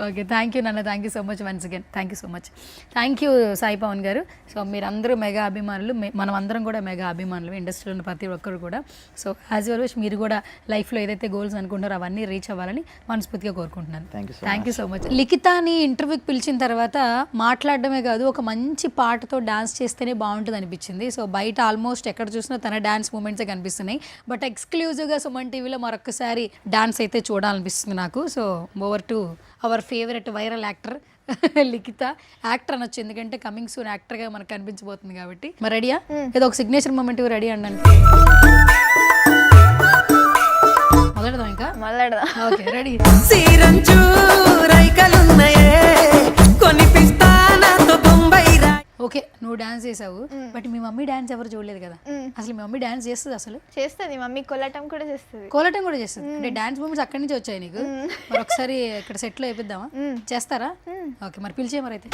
ఓకే, థ్యాంక్ యూ నాన్న. Thank you so much once again. Thank you so much. Thank you Sai Pavan గారు. సో మీరందరూ మెగా అభిమానులు, మనం అందరం కూడా మెగా అభిమానులు, ఇండస్ట్రీలో ఉన్న ప్రతి ఒక్కరు కూడా. సో యాజ్ ఆల్వేస్ మీరు కూడా లైఫ్లో ఏదైతే గోల్స్ అనుకుంటారో అవన్నీ రీచ్ అవ్వాలని మనస్ఫూర్తిగా కోరుకుంటున్నాను. Thank you so much. లిఖితాని ఇంటర్వ్యూకి పిలిచిన తర్వాత మాట్లాడడమే కాదు, ఒక మంచి పాటతో డాన్స్ చేస్తేనే బాగుంటుంది అనిపించింది. సో బయట ఆల్మోస్ట్ ఎక్కడ చూసినా తన డాన్స్ మూమెంట్సే కనిపిస్తున్నాయి. బట్ ఎక్స్క్లూజివ్గా సుమన్ టీవీలో మరొకసారి డాన్స్ అయితే చూడాలనిపిస్తుంది నాకు. So over to our favourite viral actor Likhita. Actor అనొచ్చు, ఎందుకంటే కమింగ్ సూన్ యాక్టర్గా మనకు కనిపించబోతుంది కాబట్టి. మరి రెడీయా? ఏదో ఒక సిగ్నేచర్ మూమెంట్ రెడీ అండి. మొదలెడదాం ఇంకా? మొదలెడదాం. Okay, ready. సీరంచు రైకలున్నాయే కొనిపిస్తా నాతో బొంబై రా. ఓకే, నువ్వు డాన్స్ చేసావు, బట్ మీ మమ్మీ డాన్స్ ఎవరు చూడలేదు కదా. అసలు మీ మమ్మీ డాన్స్ చేస్తుంది? అసలు చేస్తుంది, మమ్మీ కోలాటం కూడా చేస్తుంది. కోలాటం కూడా చేస్తుంది. అంటే డాన్స్ మూమెంట్స్ అక్కడి నుంచి వచ్చాయి నీకు. మరి ఒకసారి ఇక్కడ సెట్లో వేపిద్దామా? చేస్తారా? ఓకే, మరి పిలిచే మరి అయితే.